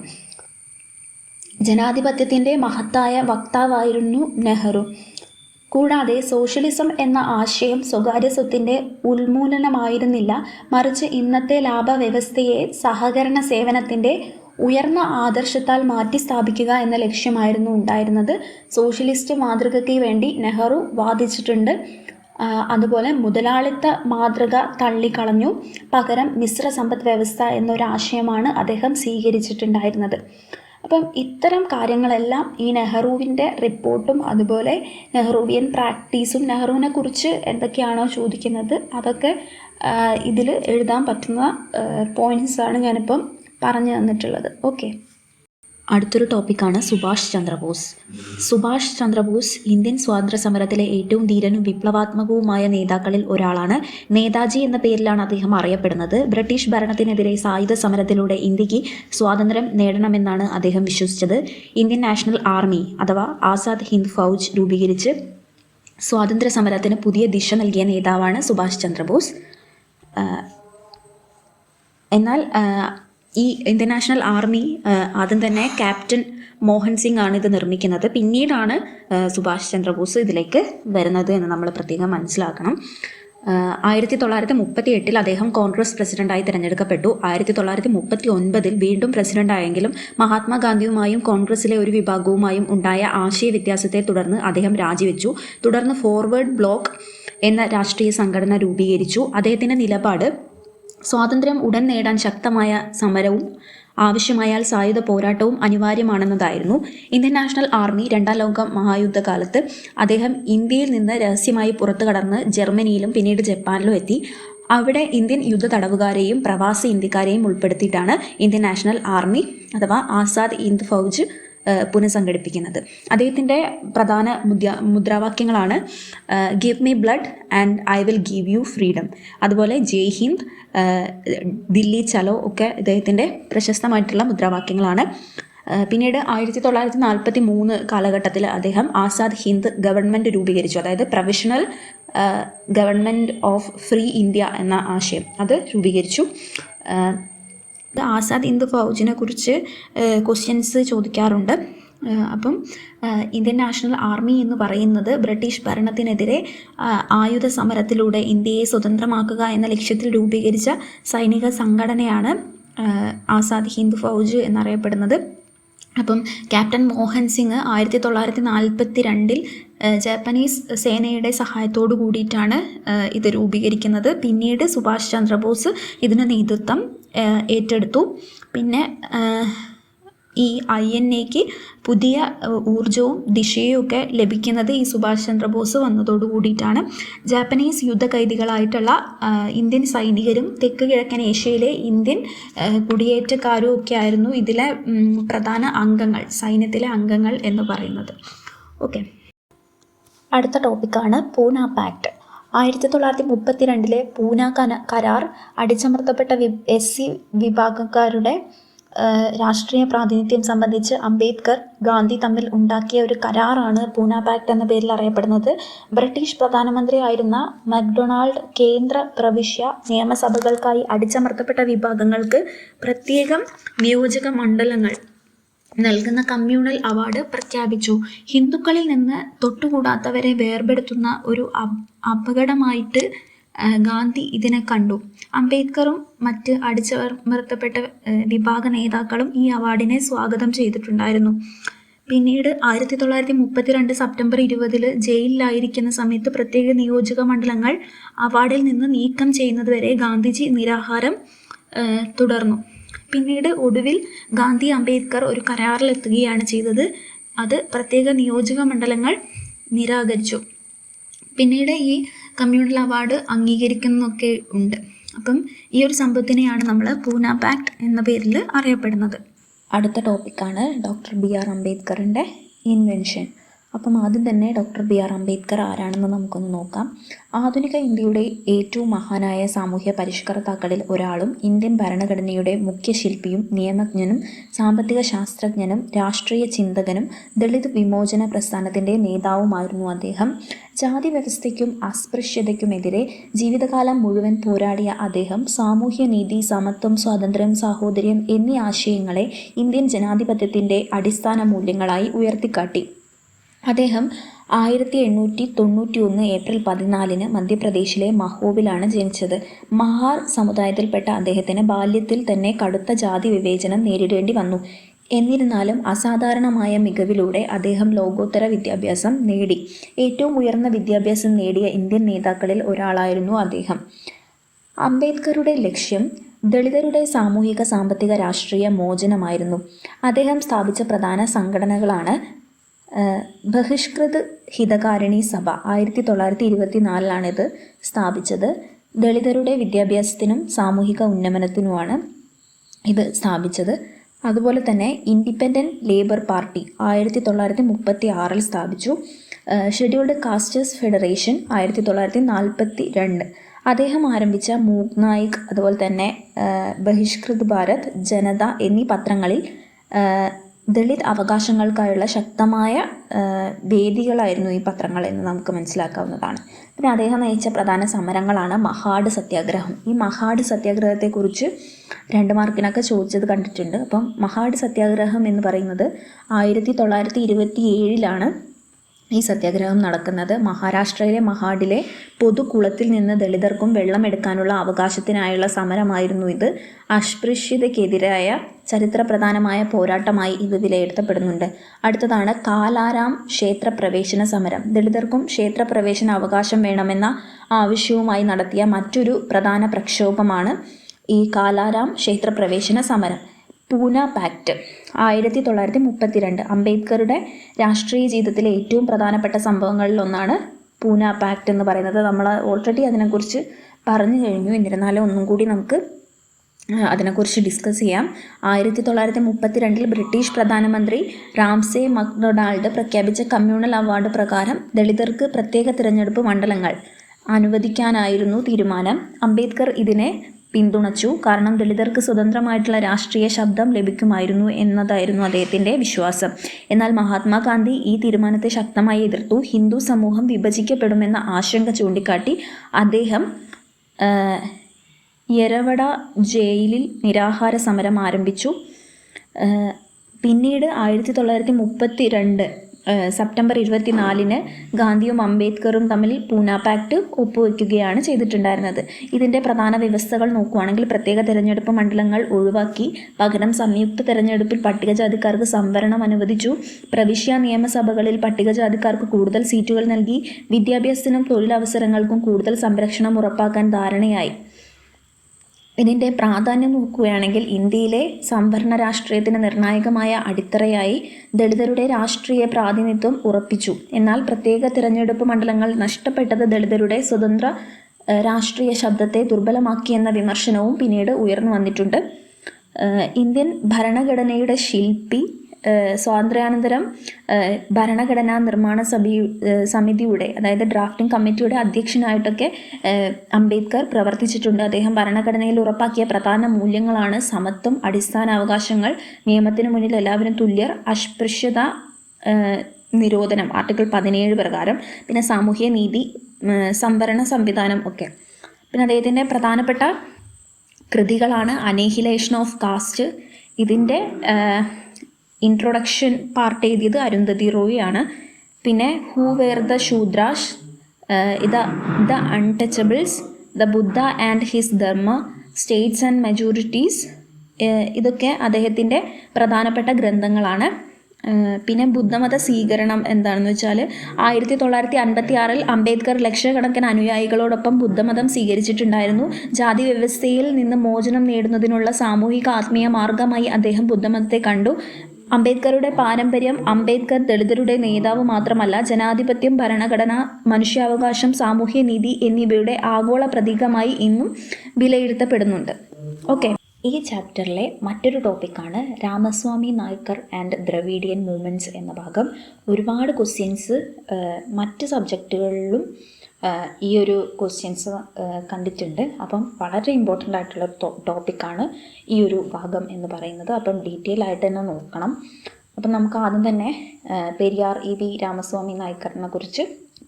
ജനാധിപത്യത്തിൻ്റെ മഹത്തായ വക്താവായിരുന്നു നെഹ്റു. കൂടാതെ സോഷ്യലിസം എന്ന ആശയം സ്വകാര്യ സ്വത്തിൻ്റെ ഉന്മൂലനമായിരുന്നില്ല, മറിച്ച് ഇന്നത്തെ ലാഭവ്യവസ്ഥയെ സഹകരണ സേവനത്തിൻ്റെ ഉയർന്ന ആദർശത്താൽ മാറ്റിസ്ഥാപിക്കുക എന്ന ലക്ഷ്യമായിരുന്നു ഉണ്ടായിരുന്നത്. സോഷ്യലിസ്റ്റ് മാതൃകയ്ക്ക് വേണ്ടി നെഹ്റു വാദിച്ചിട്ടുണ്ട്. അതുപോലെ മുതലാളിത്ത മാതൃക തള്ളിക്കളഞ്ഞു. പകരം മിശ്ര സമ്പദ് വ്യവസ്ഥ എന്നൊരാശയമാണ് അദ്ദേഹം സ്വീകരിച്ചിട്ടുണ്ടായിരുന്നത്. അപ്പം ഇത്തരം കാര്യങ്ങളെല്ലാം ഈ നെഹ്റുവിൻ്റെ റിപ്പോർട്ടും അതുപോലെ നെഹ്റുവിയൻ പ്രാക്ടീസും നെഹ്റുവിനെ കുറിച്ച് എന്തൊക്കെയാണോ ചോദിക്കുന്നത് അതൊക്കെ ഇതിൽ എഴുതാൻ പറ്റുന്ന പോയിൻറ്റ്സാണ് ഞാനിപ്പം പറഞ്ഞു തന്നിട്ടുള്ളത്. ഓക്കെ, അടുത്തൊരു ടോപ്പിക്കാണ് സുഭാഷ് ചന്ദ്രബോസ്. സുഭാഷ് ചന്ദ്രബോസ് ഇന്ത്യൻ സ്വാതന്ത്ര്യ സമരത്തിലെ ഏറ്റവും ധീരനും വിപ്ലവാത്മകവുമായ നേതാക്കളിൽ ഒരാളാണ്. നേതാജി എന്ന പേരിലാണ് അദ്ദേഹം അറിയപ്പെടുന്നത്. ബ്രിട്ടീഷ് ഭരണത്തിനെതിരെ സായുധ സമരത്തിലൂടെ ഇന്ത്യക്ക് സ്വാതന്ത്ര്യം നേടണമെന്നാണ് അദ്ദേഹം വിശ്വസിച്ചത്. ഇന്ത്യൻ നാഷണൽ ആർമി അഥവാ ആസാദ് ഹിന്ദ് ഫൗജ് രൂപീകരിച്ച് സ്വാതന്ത്ര്യ സമരത്തിന് പുതിയ ദിശ നൽകിയ നേതാവാണ് സുഭാഷ് ചന്ദ്രബോസ്. എന്നാൽ ഈ ഇന്ത്യൻ നാഷണൽ ആർമി ആദ്യം തന്നെ ക്യാപ്റ്റൻ മോഹൻ സിംഗ് ആണ് ഇത് നിർമ്മിക്കുന്നത്. പിന്നീടാണ് സുഭാഷ് ചന്ദ്രബോസ് ഇതിലേക്ക് വരുന്നത് എന്ന് നമ്മൾ പ്രത്യേകം മനസ്സിലാക്കണം. 1938 അദ്ദേഹം കോൺഗ്രസ് പ്രസിഡന്റായി തിരഞ്ഞെടുക്കപ്പെട്ടു. 1939 വീണ്ടും പ്രസിഡന്റായെങ്കിലും മഹാത്മാഗാന്ധിയുമായും കോൺഗ്രസിലെ ഒരു വിഭാഗവുമായും ഉണ്ടായ ആശയവ്യത്യാസത്തെ തുടർന്ന് അദ്ദേഹം രാജിവെച്ചു. തുടർന്ന് ഫോർവേഡ് ബ്ലോക്ക് എന്ന രാഷ്ട്രീയ സംഘടന രൂപീകരിച്ചു. അദ്ദേഹത്തിൻ്റെ നിലപാട് സ്വാതന്ത്ര്യം ഉടൻ നേടാൻ ശക്തമായ സമരവും ആവശ്യമായാൽ സായുധ പോരാട്ടവും അനിവാര്യമാണെന്നതായിരുന്നു. ഇന്ത്യൻ നാഷണൽ ആർമി 2ാം ലോക മഹായുദ്ധകാലത്ത് അദ്ദേഹം ഇന്ത്യയിൽ നിന്ന് രഹസ്യമായി പുറത്തു കടന്ന് ജർമ്മനിയിലും പിന്നീട് ജപ്പാനിലും എത്തി. അവിടെ ഇന്ത്യൻ യുദ്ധ തടവുകാരെയും പ്രവാസി ഇന്ത്യക്കാരെയും ഉൾപ്പെടുത്തിയിട്ടാണ് ഇന്ത്യൻ നാഷണൽ ആർമി അഥവാ ആസാദ് ഹിന്ദ് ഫൗജ് പുനഃസംഘടിപ്പിക്കുന്നത്. അദ്ദേഹത്തിൻ്റെ പ്രധാന മുദ്രാവാക്യങ്ങളാണ് give me blood and I will give you freedom, അതുപോലെ ജയ് ഹിന്ദ്, ദില്ലി ചലോ ഒക്കെ ഇദ്ദേഹത്തിൻ്റെ പ്രശസ്തമായിട്ടുള്ള മുദ്രാവാക്യങ്ങളാണ്. പിന്നീട് 1943 കാലഘട്ടത്തിൽ അദ്ദേഹം ആസാദ് ഹിന്ദ് ഗവൺമെൻറ് രൂപീകരിച്ചു. അതായത് provisional government of free India എന്ന ആശയം അത് രൂപീകരിച്ചു. ആസാദ് ഹിന്ദ് ഫൗജിനെ കുറിച്ച് ക്വസ്റ്റ്യൻസ് ചോദിക്കാറുണ്ട്. അപ്പം ഇന്ത്യൻ നാഷണൽ ആർമി എന്ന് പറയുന്നത് ബ്രിട്ടീഷ് ഭരണത്തിനെതിരെ ആയുധ സമരത്തിലൂടെ ഇന്ത്യയെ സ്വതന്ത്രമാക്കുക എന്ന ലക്ഷ്യത്തിൽ രൂപീകരിച്ച സൈനിക സംഘടനയാണ് ആസാദ് ഹിന്ദ് ഫൗജ് എന്നറിയപ്പെടുന്നത്. അപ്പം ക്യാപ്റ്റൻ മോഹൻ സിംഗ് 1942 ജാപ്പനീസ് സേനയുടെ സഹായത്തോടു കൂടിയിട്ടാണ് ഇത് രൂപീകരിക്കുന്നത്. പിന്നീട് സുഭാഷ് ചന്ദ്രബോസ് ഇതിന് നേതൃത്വം ഏറ്റെടുത്തു. പിന്നെ ഈ INAക്ക് പുതിയ ഊർജവും ദിശയും ഒക്കെ ലഭിക്കുന്നത് ഈ സുഭാഷ് ചന്ദ്രബോസ് വന്നതോടു കൂടിയിട്ടാണ്. ജാപ്പനീസ് യുദ്ധഖൈദികളായിട്ടുള്ള ഇന്ത്യൻ സൈനികരും തെക്ക് കിഴക്കൻ ഏഷ്യയിലെ ഇന്ത്യൻ കുടിയേറ്റക്കാരും ഒക്കെ ആയിരുന്നു ഇതിലെ പ്രധാന അംഗങ്ങൾ, സൈന്യത്തിലെ അംഗങ്ങൾ എന്ന് പറയുന്നത്. ഓക്കെ, അടുത്ത ടോപ്പിക്കാണ് പൂന പാക്ട്. 1932 പൂന കരാർ അടിച്ചമർത്തപ്പെട്ട SC വിഭാഗക്കാരുടെ രാഷ്ട്രീയ പ്രാതിനിധ്യം സംബന്ധിച്ച് അംബേദ്കർ, ഗാന്ധി തമ്മിൽ ഉണ്ടാക്കിയ ഒരു കരാറാണ് പൂന പാക്ട് എന്ന പേരിൽ അറിയപ്പെടുന്നത്. ബ്രിട്ടീഷ് പ്രധാനമന്ത്രിയായിരുന്ന മക്ഡൊണാൾഡ് കേന്ദ്ര പ്രവിശ്യ നിയമസഭകൾക്കായി അടിച്ചമർത്തപ്പെട്ട വിഭാഗങ്ങൾക്ക് പ്രത്യേകം നിയോജക മണ്ഡലങ്ങൾ നൽകുന്ന കമ്മ്യൂണൽ അവാർഡ് പ്രഖ്യാപിച്ചു. ഹിന്ദുക്കളിൽ നിന്ന് തൊട്ടുകൂടാത്തവരെ വേർപെടുത്തുന്ന ഒരു അപകടമായിട്ട് ഗാന്ധി ഇതിനെ കണ്ടു. അംബേദ്കറും മറ്റ് അടിച്ചമർത്തപ്പെട്ട വിഭാഗ നേതാക്കളും ഈ അവാർഡിനെ സ്വാഗതം ചെയ്തിട്ടുണ്ടായിരുന്നു. പിന്നീട് 1932 സെപ്റ്റംബർ 20 ജയിലിലായിരിക്കുന്ന സമയത്ത് പ്രത്യേക നിയോജക മണ്ഡലങ്ങൾ അവാർഡിൽ നിന്ന് നീക്കം ചെയ്യുന്നതുവരെ ഗാന്ധിജി നിരാഹാരം തുടർന്നു. പിന്നീട് ഒടുവിൽ ഗാന്ധി അംബേദ്കർ ഒരു കരാറിലെത്തുകയാണ് ചെയ്തത്. അത് പ്രത്യേക നിയോജക മണ്ഡലങ്ങൾ നിരാകരിച്ചു. പിന്നീട് ഈ കമ്മ്യൂണൽ അവാർഡ് അംഗീകരിക്കുന്നൊക്കെ ഉണ്ട്. അപ്പം ഈ ഒരു സംഭവത്തിനെയാണ് നമ്മൾ പൂന പാക്ട് എന്ന പേരിൽ അറിയപ്പെടുന്നത്. അടുത്ത ടോപ്പിക്കാണ് ഡോക്ടർ BR അംബേദ്കറിൻ്റെ ഇൻവെൻഷൻ. അപ്പം ആദ്യം തന്നെ ഡോക്ടർ BR അംബേദ്കർ ആരാണെന്ന് നമുക്കൊന്ന് നോക്കാം. ആധുനിക ഇന്ത്യയുടെ ഏറ്റവും മഹാനായ സാമൂഹ്യ പരിഷ്കർത്താക്കളിൽ ഒരാളും ഇന്ത്യൻ ഭരണഘടനയുടെ മുഖ്യ ശില്പിയും നിയമജ്ഞനും സാമ്പത്തിക ശാസ്ത്രജ്ഞനും രാഷ്ട്രീയ ചിന്തകനും ദളിത് വിമോചന പ്രസ്ഥാനത്തിൻ്റെ നേതാവുമായിരുന്നു അദ്ദേഹം. ജാതി വ്യവസ്ഥയ്ക്കും അസ്പൃശ്യതയ്ക്കുമെതിരെ ജീവിതകാലം മുഴുവൻ പോരാടിയ അദ്ദേഹം സാമൂഹ്യനീതി, സമത്വം, സ്വാതന്ത്ര്യം, സാഹോദര്യം എന്നീ ആശയങ്ങളെ ഇന്ത്യൻ ജനാധിപത്യത്തിൻ്റെ അടിസ്ഥാന മൂല്യങ്ങളായി ഉയർത്തിക്കാട്ടി. അദ്ദേഹം 1891 ഏപ്രിൽ 14 മധ്യപ്രദേശിലെ മഹോവിലാണ് ജനിച്ചത്. മഹാർ സമുദായത്തിൽപ്പെട്ട അദ്ദേഹത്തിന് ബാല്യത്തിൽ തന്നെ കടുത്ത ജാതി വിവേചനം നേരിടേണ്ടി വന്നു. എന്നിരുന്നാലും അസാധാരണമായ മികവിലൂടെ അദ്ദേഹം ലോകോത്തര വിദ്യാഭ്യാസം നേടി. ഏറ്റവും ഉയർന്ന വിദ്യാഭ്യാസം നേടിയ ഇന്ത്യൻ നേതാക്കളിൽ ഒരാളായിരുന്നു അദ്ദേഹം. അംബേദ്കറുടെ ലക്ഷ്യം ദളിതരുടെ സാമൂഹിക, സാമ്പത്തിക, രാഷ്ട്രീയ മോചനമായിരുന്നു. അദ്ദേഹം സ്ഥാപിച്ച പ്രധാന സംഘടനകളാണ് ബഹിഷ്കൃത് ഹിതകാരിണി സഭ, 1924 ഇത് സ്ഥാപിച്ചത്. ദളിതരുടെ വിദ്യാഭ്യാസത്തിനും സാമൂഹിക ഉന്നമനത്തിനുമാണ് ഇത് സ്ഥാപിച്ചത്. അതുപോലെ തന്നെ ഇൻഡിപെൻഡൻറ്റ് ലേബർ പാർട്ടി 1936 സ്ഥാപിച്ചു. Scheduled castes federation 1942. അദ്ദേഹം ആരംഭിച്ച മൂക് നായിക്, അതുപോലെ തന്നെ ബഹിഷ്കൃത് ഭാരത്, ജനത എന്നീ പത്രങ്ങളിൽ ദളിത് അവകാശങ്ങൾക്കായുള്ള ശക്തമായ വേദികളായിരുന്നു ഈ പത്രങ്ങൾ എന്ന് നമുക്ക് മനസ്സിലാക്കാവുന്നതാണ്. പിന്നെ അദ്ദേഹം നയിച്ച പ്രധാന സമരങ്ങളാണ് മഹാഡ് സത്യാഗ്രഹം. ഈ മഹാഡ് സത്യാഗ്രഹത്തെക്കുറിച്ച് 2 മാർക്കിനൊക്കെ ചോദിച്ചത് കണ്ടിട്ടുണ്ട്. അപ്പം മഹാഡ് സത്യാഗ്രഹം എന്ന് പറയുന്നത് 1927 ഈ സത്യാഗ്രഹം നടക്കുന്നത്. മഹാരാഷ്ട്രയിലെ മഹാഡിലെ പൊതുകുളത്തിൽ നിന്ന് ദളിതർക്കും വെള്ളമെടുക്കാനുള്ള അവകാശത്തിനായുള്ള സമരമായിരുന്നു ഇത്. അസ്പൃശ്യതയ്ക്കെതിരായ ചരിത്രപ്രധാനമായ പോരാട്ടമായി ഇത് വിലയിരുത്തപ്പെടുന്നുണ്ട്. അടുത്തതാണ് കാലാരാം ക്ഷേത്രപ്രവേശന സമരം. ദളിതർക്കും ക്ഷേത്രപ്രവേശന അവകാശം വേണമെന്ന ആവശ്യവുമായി നടത്തിയ മറ്റൊരു പ്രധാന പ്രക്ഷോഭമാണ് ഈ കാലാരാം ക്ഷേത്രപ്രവേശന സമരം. പൂന പാക്ട് 1932. അംബേദ്കറുടെ രാഷ്ട്രീയ ജീവിതത്തിലെ ഏറ്റവും പ്രധാനപ്പെട്ട സംഭവങ്ങളിലൊന്നാണ് പൂന പാക്ട് എന്ന് പറയുന്നത്. നമ്മൾ ഓൾറെഡി അതിനെക്കുറിച്ച് പറഞ്ഞു കഴിഞ്ഞു. എന്നിരുന്നാലും ഒന്നും കൂടി നമുക്ക് അതിനെക്കുറിച്ച് ഡിസ്കസ് ചെയ്യാം. 1932 ബ്രിട്ടീഷ് പ്രധാനമന്ത്രി റാംസേ മക്ഡൊണാൾഡ് പ്രഖ്യാപിച്ച കമ്മ്യൂണൽ അവാർഡ് പ്രകാരം ദളിതർക്ക് പ്രത്യേക തിരഞ്ഞെടുപ്പ് മണ്ഡലങ്ങൾ അനുവദിക്കാനായിരുന്നു തീരുമാനം. അംബേദ്കർ ഇതിനെ പിന്തുണച്ചു. കാരണം ദളിതർക്ക് സ്വതന്ത്രമായിട്ടുള്ള രാഷ്ട്രീയ ശബ്ദം ലഭിക്കുമായിരുന്നു എന്നതായിരുന്നു അദ്ദേഹത്തിൻ്റെ വിശ്വാസം. എന്നാൽ മഹാത്മാഗാന്ധി ഈ തീരുമാനത്തെ ശക്തമായി എതിർത്തു. ഹിന്ദു സമൂഹം വിഭജിക്കപ്പെടുമെന്ന ആശങ്ക ചൂണ്ടിക്കാട്ടി അദ്ദേഹം യെരവട ജയിലിൽ നിരാഹാര സമരം ആരംഭിച്ചു. പിന്നീട് 1932 സെപ്റ്റംബർ 24 ഗാന്ധിയും അംബേദ്കറും തമ്മിൽ പൂന പാക്ട് ഒപ്പുവെക്കുകയാണ് ചെയ്തിട്ടുണ്ടായിരുന്നത്. ഇതിൻ്റെ പ്രധാന വ്യവസ്ഥകൾ നോക്കുകയാണെങ്കിൽ പ്രത്യേക തിരഞ്ഞെടുപ്പ് മണ്ഡലങ്ങൾ ഒഴിവാക്കി പകരം സംയുക്ത തിരഞ്ഞെടുപ്പിൽ പട്ടികജാതിക്കാർക്ക് സംവരണം അനുവദിച്ചു. പ്രവിശ്യ നിയമസഭകളിൽ പട്ടികജാതിക്കാർക്ക് കൂടുതൽ സീറ്റുകൾ നൽകി. വിദ്യാഭ്യാസത്തിനും തൊഴിലവസരങ്ങൾക്കും കൂടുതൽ സംരക്ഷണം ഉറപ്പാക്കാൻ ധാരണയായി. ഇതിൻ്റെ പ്രാധാന്യം നോക്കുകയാണെങ്കിൽ ഇന്ത്യയിലെ സംവരണ രാഷ്ട്രീയത്തിന് നിർണായകമായ അടിത്തറയായി ദളിതരുടെ രാഷ്ട്രീയ പ്രാതിനിധ്യം ഉറപ്പിച്ചു. എന്നാൽ പ്രത്യേക തിരഞ്ഞെടുപ്പ് മണ്ഡലങ്ങൾ നഷ്ടപ്പെട്ടത് ദളിതരുടെ സ്വതന്ത്ര രാഷ്ട്രീയ ശബ്ദത്തെ ദുർബലമാക്കിയെന്ന വിമർശനവും പിന്നീട് ഉയർന്നു വന്നിട്ടുണ്ട്. ഇന്ത്യൻ ഭരണഘടനയുടെ ശില്പി, സ്വാതന്ത്ര്യാനന്തരം ഭരണഘടനാ നിർമ്മാണ സമിതിയുടെ, അതായത് ഡ്രാഫ്റ്റിംഗ് കമ്മിറ്റിയുടെ അധ്യക്ഷനായിട്ടൊക്കെ അംബേദ്കർ പ്രവർത്തിച്ചിട്ടുണ്ട്. അദ്ദേഹം ഭരണഘടനയിൽ ഉറപ്പാക്കിയ പ്രധാന മൂല്യങ്ങളാണ് സമത്വം, അടിസ്ഥാന അവകാശങ്ങൾ, നിയമത്തിന് മുന്നിൽ എല്ലാവരും തുല്യർ, അസ്പൃശ്യത നിരോധനം ആർട്ടിക്കിൾ 17 പ്രകാരം, പിന്നെ സാമൂഹ്യ നീതി, സംവരണ സംവിധാനം ഒക്കെ. പിന്നെ അദ്ദേഹത്തിൻ്റെ പ്രധാനപ്പെട്ട കൃതികളാണ് അനീഹിലേഷൻ ഓഫ് കാസ്റ്റ്. ഇതിൻ്റെ ഇൻട്രൊഡക്ഷൻ പാർട്ട് എഴുതിയത് അരുന്ധതി റോയ് ആണ്. പിന്നെ who where the Shudras, the Untouchables, the Buddha and his Dharma, States and majorities, ഇതൊക്കെ അദ്ദേഹത്തിൻ്റെ പ്രധാനപ്പെട്ട ഗ്രന്ഥങ്ങളാണ്. പിന്നെ ബുദ്ധമത സ്വീകരണം എന്താണെന്ന് വെച്ചാൽ 1956 അംബേദ്കർ ലക്ഷക്കണക്കിന് അനുയായികളോടൊപ്പം ബുദ്ധമതം സ്വീകരിച്ചിട്ടുണ്ടായിരുന്നു. ജാതി വ്യവസ്ഥയിൽ നിന്ന് മോചനം നേടുന്നതിനുള്ള സാമൂഹിക ആത്മീയ മാർഗമായി അദ്ദേഹം ബുദ്ധമതത്തെ കണ്ടു. അംബേദ്കറുടെ പാരമ്പര്യം അംബേദ്കർ ദളിതരുടെ നേതാവ് മാത്രമല്ല, ജനാധിപത്യം, ഭരണഘടന, മനുഷ്യാവകാശം, സാമൂഹ്യനീതി എന്നിവയുടെ ആഗോള പ്രതീകമായി ഇന്നും വിലയിരുത്തപ്പെടുന്നുണ്ട്. ഓക്കെ, ഈ ചാപ്റ്ററിലെ മറ്റൊരു ടോപ്പിക്കാണ് Ramaswamy Naicker and Dravidian movements എന്ന ഭാഗം. ഒരുപാട് ക്വസ്റ്റ്യൻസ് മറ്റ് സബ്ജക്റ്റുകളിലും ഈ ഒരു ക്വസ്റ്റ്യൻസ് കണ്ടിട്ടുണ്ട്. അപ്പം വളരെ ഇമ്പോർട്ടൻ്റ് ആയിട്ടുള്ള ടോപ്പിക്കാണ് ഈ ഒരു ഭാഗം എന്ന് പറയുന്നത്. അപ്പം ഡീറ്റെയിൽ ആയിട്ട് തന്നെ നോക്കണം. അപ്പം നമുക്ക് ആദ്യം തന്നെ പെരിയാർ EV രാമസ്വാമി നായ്ക്കറിനെ കുറിച്ച്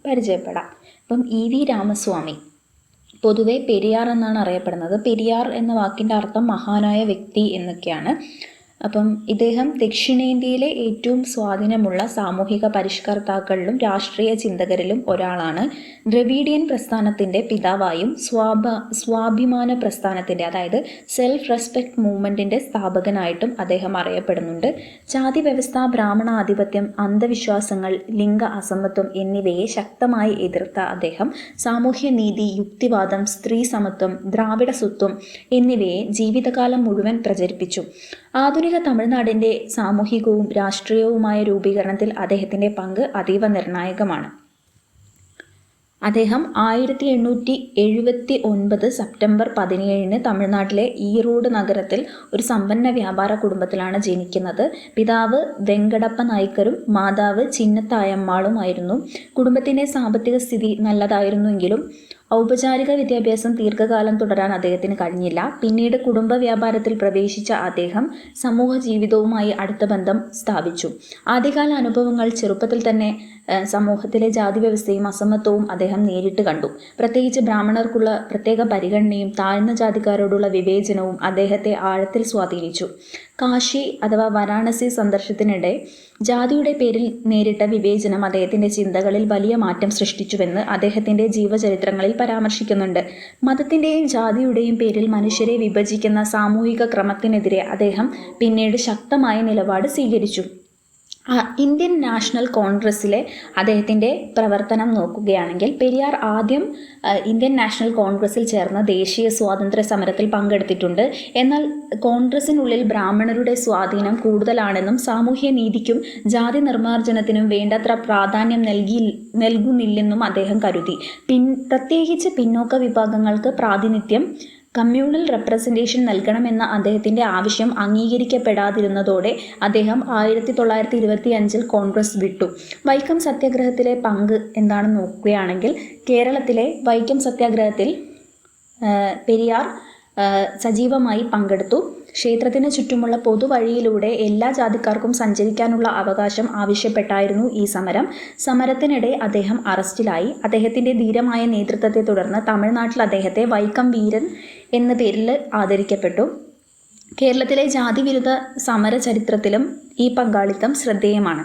പരിചയപ്പെടാം. അപ്പം EV രാമസ്വാമി പൊതുവെ പെരിയാർ എന്നാണ് അറിയപ്പെടുന്നത്. പെരിയാർ എന്ന വാക്കിൻ്റെ അർത്ഥം മഹാനായ വ്യക്തി എന്നൊക്കെയാണ്. അപ്പം ഇദ്ദേഹം ദക്ഷിണേന്ത്യയിലെ ഏറ്റവും സ്വാധീനമുള്ള സാമൂഹിക പരിഷ്കർത്താക്കളിലും രാഷ്ട്രീയ ചിന്തകരിലും ഒരാളാണ്. ദ്രവീഡിയൻ പ്രസ്ഥാനത്തിൻ്റെ പിതാവായും സ്വാഭിമാന പ്രസ്ഥാനത്തിൻ്റെ, അതായത് സെൽഫ് റെസ്പെക്ട് മൂവ്മെൻറ്റിൻ്റെ സ്ഥാപകനായിട്ടും അദ്ദേഹം അറിയപ്പെടുന്നുണ്ട്. ജാതി വ്യവസ്ഥ, ബ്രാഹ്മണ ആധിപത്യം, അന്ധവിശ്വാസങ്ങൾ, ലിംഗ അസമത്വം എന്നിവയെ ശക്തമായി എതിർത്ത അദ്ദേഹം സാമൂഹ്യനീതി, യുക്തിവാദം, സ്ത്രീ സമത്വം, ദ്രാവിഡ സ്വത്വം എന്നിവയെ ജീവിതകാലം മുഴുവൻ പ്രചരിപ്പിച്ചു. ആധുനിക തമിഴ്നാടിൻ്റെ സാമൂഹികവും രാഷ്ട്രീയവുമായ രൂപീകരണത്തിൽ അദ്ദേഹത്തിൻ്റെ പങ്ക് അതീവ നിർണായകമാണ്. അദ്ദേഹം 1879 സെപ്റ്റംബർ 17 തമിഴ്നാട്ടിലെ ഈറോഡ് നഗരത്തിൽ ഒരു സമ്പന്ന വ്യാപാര കുടുംബത്തിലാണ് ജനിക്കുന്നത്. പിതാവ് വെങ്കടപ്പ നായ്ക്കരും മാതാവ് ചിന്നത്തായമ്മാളുമായിരുന്നു. കുടുംബത്തിൻ്റെ സാമ്പത്തിക സ്ഥിതി നല്ലതായിരുന്നുവെങ്കിലും ഔപചാരിക വിദ്യാഭ്യാസം ദീർഘകാലം തുടരാൻ അദ്ദേഹത്തിന് കഴിഞ്ഞില്ല. പിന്നീട് കുടുംബ വ്യാപാരത്തിൽ പ്രവേശിച്ച അദ്ദേഹം സമൂഹ ജീവിതവുമായി അടുത്ത ബന്ധം സ്ഥാപിച്ചു. ആദ്യകാല അനുഭവങ്ങൾ ചെറുപ്പത്തിൽ തന്നെ സമൂഹത്തിലെ ജാതി വ്യവസ്ഥയും അസമത്വവും അദ്ദേഹം നേരിട്ട് കണ്ടു. പ്രത്യേകിച്ച് ബ്രാഹ്മണർക്കുള്ള പ്രത്യേക പരിഗണനയും താഴ്ന്ന ജാതിക്കാരോടുള്ള വിവേചനവും അദ്ദേഹത്തെ ആഴത്തിൽ സ്വാധീനിച്ചു. കാശി അഥവാ വാരാണസി സന്ദർശനത്തിനിടെ ജാതിയുടെ പേരിൽ നേരിട്ട വിവേചനം അദ്ദേഹത്തിൻ്റെ ചിന്തകളിൽ വലിയ മാറ്റം സൃഷ്ടിച്ചുവെന്ന് അദ്ദേഹത്തിൻ്റെ ജീവചരിത്രങ്ങളിൽ പരാമർശിക്കുന്നുണ്ട്. മതത്തിൻ്റെയും ജാതിയുടെയും പേരിൽ മനുഷ്യരെ വിഭജിക്കുന്ന സാമൂഹിക ക്രമത്തിനെതിരെ അദ്ദേഹം പിന്നീട് ശക്തമായ നിലപാട് സ്വീകരിച്ചു. ഇന്ത്യൻ നാഷണൽ കോൺഗ്രസ്സിലെ അദ്ദേഹത്തിൻ്റെ പ്രവർത്തനം നോക്കുകയാണെങ്കിൽ പെരിയാർ ആദ്യം ഇന്ത്യൻ നാഷണൽ കോൺഗ്രസ്സിൽ ചേർന്ന ദേശീയ സ്വാതന്ത്ര്യ സമരത്തിൽ പങ്കെടുത്തിട്ടുണ്ട്. എന്നാൽ കോൺഗ്രസിനുള്ളിൽ ബ്രാഹ്മണരുടെ സ്വാധീനം കൂടുതലാണെന്നും സാമൂഹ്യ നീതിക്കും ജാതി നിർമ്മാർജ്ജനത്തിനും വേണ്ടത്ര പ്രാധാന്യം നൽകുന്നില്ലെന്നും അദ്ദേഹം കരുതി. പ്രത്യേകിച്ച് പിന്നോക്ക വിഭാഗങ്ങൾക്ക് പ്രാതിനിധ്യം, കമ്മ്യൂണൽ റെപ്രസെൻറ്റേഷൻ നൽകണമെന്ന അദ്ദേഹത്തിൻ്റെ ആവശ്യം അംഗീകരിക്കപ്പെടാതിരുന്നതോടെ അദ്ദേഹം 1925 കോൺഗ്രസ് വിട്ടു. വൈക്കം സത്യാഗ്രഹത്തിലെ പങ്ക് എന്താണെന്ന് നോക്കുകയാണെങ്കിൽ കേരളത്തിലെ വൈക്കം സത്യാഗ്രഹത്തിൽ പെരിയാർ സജീവമായി പങ്കെടുത്തു. ക്ഷേത്രത്തിന് ചുറ്റുമുള്ള പൊതുവഴിയിലൂടെ എല്ലാ ജാതിക്കാർക്കും സഞ്ചരിക്കാനുള്ള അവകാശം ആവശ്യപ്പെട്ടായിരുന്നു ഈ സമരം. സമരത്തിനിടെ അദ്ദേഹം അറസ്റ്റിലായി. അദ്ദേഹത്തിൻ്റെ ധീരമായ നേതൃത്വത്തെ തുടർന്ന് തമിഴ്നാട്ടിൽ അദ്ദേഹത്തെ വൈക്കം വീരൻ എന്ന പേരിൽ ആദരിക്കപ്പെട്ടു. കേരളത്തിലെ ജാതിവിരുദ്ധ സമര ചരിത്രത്തിലും ഈ പങ്കാളിത്തം ശ്രദ്ധേയമാണ്.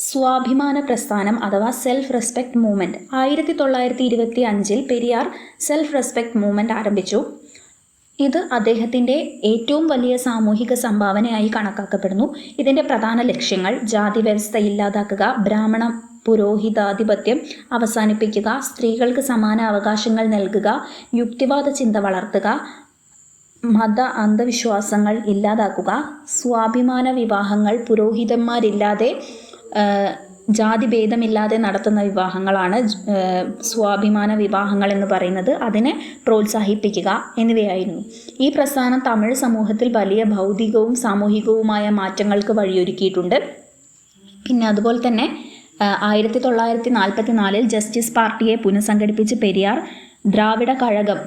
സ്വാഭിമാന പ്രസ്ഥാനം അഥവാ self respect movement 1925 Periyar self respect movement ആരംഭിച്ചു. ഇത് അദ്ദേഹത്തിൻ്റെ ഏറ്റവും വലിയ സാമൂഹിക സംഭാവനയായി കണക്കാക്കപ്പെടുന്നു. ഇതിൻ്റെ പ്രധാന ലക്ഷ്യങ്ങൾ ജാതി വ്യവസ്ഥ ഇല്ലാതാക്കുക, ബ്രാഹ്മണ പുരോഹിതാധിപത്യം അവസാനിപ്പിക്കുക, സ്ത്രീകൾക്ക് സമാന അവകാശങ്ങൾ നൽകുക, യുക്തിവാദ ചിന്ത വളർത്തുക, മത അന്ധവിശ്വാസങ്ങൾ ഇല്ലാതാക്കുക, സ്വാഭിമാന വിവാഹങ്ങൾ പുരോഹിതന്മാരില്ലാതെ ജാതിഭേദമില്ലാതെ നടത്തുന്ന വിവാഹങ്ങളാണ് സ്വാഭിമാന വിവാഹങ്ങൾ എന്ന് പറയുന്നത്, അതിനെ പ്രോത്സാഹിപ്പിക്കുക എന്നിവയായിരുന്നു. ഈ പ്രസ്ഥാനം തമിഴ് സമൂഹത്തിൽ വലിയ ഭൗതികവും സാമൂഹികവുമായ മാറ്റങ്ങൾക്ക് വഴിയൊരുക്കിയിട്ടുണ്ട്. പിന്നെ അതുപോലെ തന്നെ 1944 ജസ്റ്റിസ് പാർട്ടിയെ പുനഃസംഘടിപ്പിച്ച് പെരിയാർ ദ്രാവിഡ കഴകം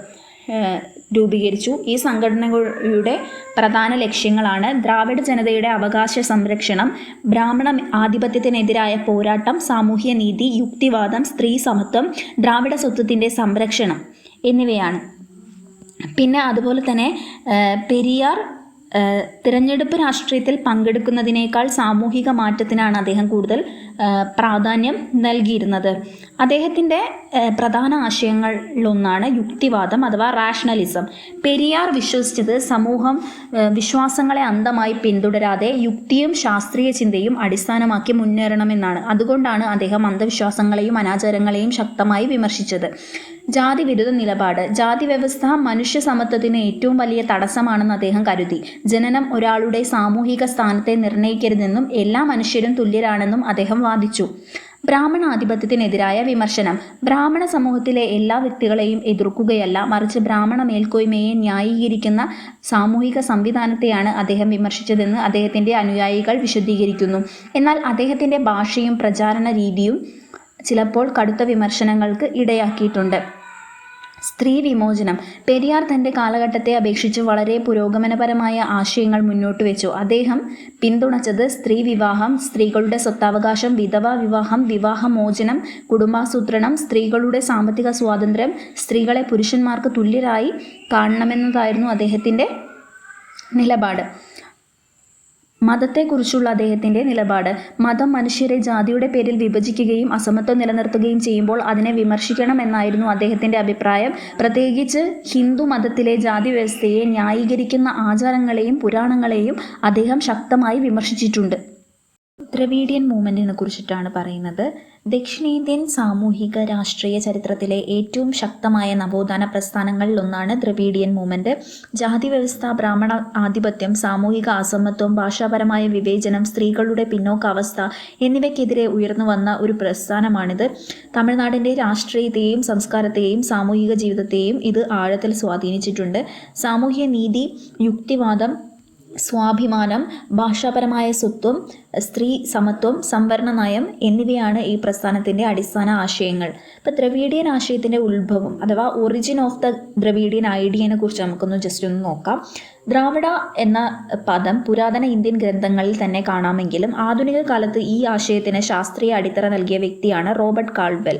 രൂപീകരിച്ചു. ഈ സംഘടനകളുടെ പ്രധാന ലക്ഷ്യങ്ങളാണ് ദ്രാവിഡ ജനതയുടെ അവകാശ സംരക്ഷണം, ബ്രാഹ്മണ ആധിപത്യത്തിനെതിരായ പോരാട്ടം, സാമൂഹ്യ നീതി, യുക്തിവാദം, സ്ത്രീ സമത്വം, ദ്രാവിഡ സ്വത്വത്തിൻ്റെ സംരക്ഷണം എന്നിവയാണ്. പിന്നെ അതുപോലെ തന്നെ പെരിയാർ തിരഞ്ഞെടുപ്പ് രാഷ്ട്രീയത്തിൽ പങ്കെടുക്കുന്നതിനേക്കാൾ സാമൂഹിക മാറ്റത്തിനാണ് അദ്ദേഹം കൂടുതൽ പ്രാധാന്യം നൽകിയിരുന്നത്. അദ്ദേഹത്തിൻ്റെ പ്രധാന ആശയങ്ങളിലൊന്നാണ് യുക്തിവാദം അഥവാ റാഷണലിസം. പെരിയാർ വിശ്വസിച്ചത് സമൂഹം വിശ്വാസങ്ങളെ അന്ധമായി പിന്തുടരാതെ യുക്തിയും ശാസ്ത്രീയ ചിന്തയും അടിസ്ഥാനമാക്കി മുന്നേറണമെന്നാണ്. അതുകൊണ്ടാണ് അദ്ദേഹം അന്ധവിശ്വാസങ്ങളെയും അനാചാരങ്ങളെയും ശക്തമായി വിമർശിച്ചത്. ജാതി വിരുദ്ധ നിലപാട്. ജാതി വ്യവസ്ഥ മനുഷ്യ സമത്വത്തിന് ഏറ്റവും വലിയ തടസ്സമാണെന്ന് അദ്ദേഹം കരുതി. ജനനം ഒരാളുടെ സാമൂഹിക സ്ഥാനത്തെ നിർണ്ണയിക്കരുതെന്നും എല്ലാ മനുഷ്യരും തുല്യരാണെന്നും അദ്ദേഹം വാദിച്ചു. ബ്രാഹ്മണാധിപത്യത്തിനെതിരായ വിമർശനം. ബ്രാഹ്മണ സമൂഹത്തിലെ എല്ലാ വ്യക്തികളെയും എതിർക്കുകയല്ല, മറിച്ച് ബ്രാഹ്മണ മേൽക്കോയ്മയെ ന്യായീകരിക്കുന്ന സാമൂഹിക സംവിധാനത്തെയാണ് അദ്ദേഹം വിമർശിച്ചതെന്ന് അദ്ദേഹത്തിൻ്റെ അനുയായികൾ വിശദീകരിക്കുന്നു. എന്നാൽ അദ്ദേഹത്തിൻ്റെ ഭാഷയും പ്രചാരണ രീതിയും ചിലപ്പോൾ കടുത്ത വിമർശനങ്ങൾക്ക് ഇടയാക്കിയിട്ടുണ്ട്. സ്ത്രീ വിമോചനം. പെരിയാർ തൻ്റെ കാലഘട്ടത്തെ അപേക്ഷിച്ച് വളരെ പുരോഗമനപരമായ ആശയങ്ങൾ മുന്നോട്ട് വെച്ചു. അദ്ദേഹം പിന്തുണച്ചത് സ്ത്രീ വിവാഹം, സ്ത്രീകളുടെ സ്വത്തവകാശം, വിധവാ വിവാഹം, വിവാഹമോചനം, കുടുംബാസൂത്രണം, സ്ത്രീകളുടെ സാമ്പത്തിക സ്വാതന്ത്ര്യം, സ്ത്രീകളെ പുരുഷന്മാർക്ക് തുല്യരായി കാണണമെന്നതായിരുന്നു അദ്ദേഹത്തിൻ്റെ നിലപാട്. മതത്തെക്കുറിച്ചുള്ള അദ്ദേഹത്തിൻ്റെ നിലപാട്. മതം മനുഷ്യരെ ജാതിയുടെ പേരിൽ വിഭജിക്കുകയും അസമത്വം നിലനിർത്തുകയും ചെയ്യുമ്പോൾ അതിനെ വിമർശിക്കണമെന്നായിരുന്നു അദ്ദേഹത്തിൻ്റെ അഭിപ്രായം. പ്രത്യേകിച്ച് ഹിന്ദു മതത്തിലെ ജാതി വ്യവസ്ഥയെ ന്യായീകരിക്കുന്ന ആചാരങ്ങളെയും പുരാണങ്ങളെയും അദ്ദേഹം ശക്തമായി വിമർശിച്ചിട്ടുണ്ട്. ദ്രവീഡിയൻ മൂവ്മെൻറ്റിനെ കുറിച്ചിട്ടാണ് പറയുന്നത്. ദക്ഷിണേന്ത്യൻ സാമൂഹിക രാഷ്ട്രീയ ചരിത്രത്തിലെ ഏറ്റവും ശക്തമായ നവോത്ഥാന പ്രസ്ഥാനങ്ങളിലൊന്നാണ് ദ്രവീഡിയൻ മൂവ്മെൻറ്റ്. ജാതി വ്യവസ്ഥ, ബ്രാഹ്മണ ആധിപത്യം, സാമൂഹിക അസമത്വം, ഭാഷാപരമായ വിവേചനം, സ്ത്രീകളുടെ പിന്നോക്കാവസ്ഥ എന്നിവയ്ക്കെതിരെ ഉയർന്നു വന്ന ഒരു പ്രസ്ഥാനമാണിത്. തമിഴ്നാടിൻ്റെ രാഷ്ട്രീയത്തെയും സംസ്കാരത്തെയും സാമൂഹിക ജീവിതത്തെയും ഇത് ആഴത്തിൽ സ്വാധീനിച്ചിട്ടുണ്ട്. സാമൂഹ്യ നീതി, യുക്തിവാദം, സ്വാഭിമാനം, ഭാഷാപരമായ സ്വത്വം, സ്ത്രീ സമത്വം, സംവരണ നയം എന്നിവയാണ് ഈ പ്രസ്ഥാനത്തിൻ്റെ അടിസ്ഥാന ആശയങ്ങൾ. ഇപ്പോൾ ദ്രവീഡിയൻ ആശയത്തിൻ്റെ ഉത്ഭവം അഥവാ ഒറിജിൻ ഓഫ് ദ ദ്രവീഡിയൻ ഐഡിയനെ കുറിച്ച് നമുക്കൊന്ന് ജസ്റ്റ് ഒന്ന് നോക്കാം. ദ്രാവിഡ എന്ന പദം പുരാതന ഇന്ത്യൻ ഗ്രന്ഥങ്ങളിൽ തന്നെ കാണാമെങ്കിലും ആധുനിക കാലത്ത് ഈ ആശയത്തിന് ശാസ്ത്രീയ അടിത്തറ നൽകിയ വ്യക്തിയാണ് റോബർട്ട് കാൾഡ്വെൽ.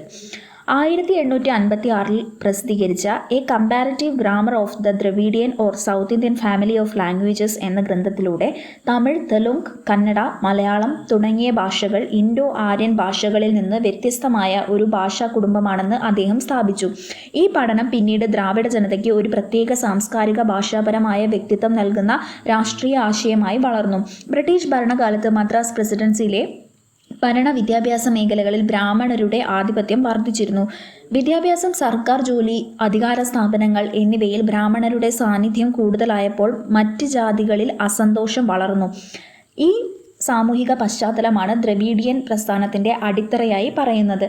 1856 പ്രസിദ്ധീകരിച്ച A comparative grammar of the Dravidian or south Indian family of languages എന്ന ഗ്രന്ഥത്തിലൂടെ തമിഴ്, തെലുങ്ക്, കന്നഡ, മലയാളം തുടങ്ങിയ ഭാഷകൾ ഇൻഡോ ആര്യൻ ഭാഷകളിൽ നിന്ന് വ്യത്യസ്തമായ ഒരു ഭാഷാ കുടുംബമാണെന്ന് അദ്ദേഹം സ്ഥാപിച്ചു. ഈ പഠനം പിന്നീട് ദ്രാവിഡ ജനതയ്ക്ക് ഒരു പ്രത്യേക സാംസ്കാരിക ഭാഷാപരമായ വ്യക്തിത്വം നൽകുന്ന രാഷ്ട്രീയ ആശയമായി വളർന്നു. ബ്രിട്ടീഷ് ഭരണകാലത്ത് മദ്രാസ് പ്രസിഡൻസിയിലെ ഭരണ വിദ്യാഭ്യാസ മേഖലകളിൽ ബ്രാഹ്മണരുടെ ആധിപത്യം വർദ്ധിച്ചിരുന്നു. വിദ്യാഭ്യാസം, സർക്കാർ ജോലി, അധികാര സ്ഥാപനങ്ങൾ എന്നിവയിൽ ബ്രാഹ്മണരുടെ സാന്നിധ്യം കൂടുതലായപ്പോൾ മറ്റ് ജാതികളിൽ അസന്തോഷം വളർന്നു. ഈ സാമൂഹിക പശ്ചാത്തലമാണ് ദ്രവീഡിയൻ പ്രസ്ഥാനത്തിൻ്റെ അടിത്തറയായി പറയുന്നത്.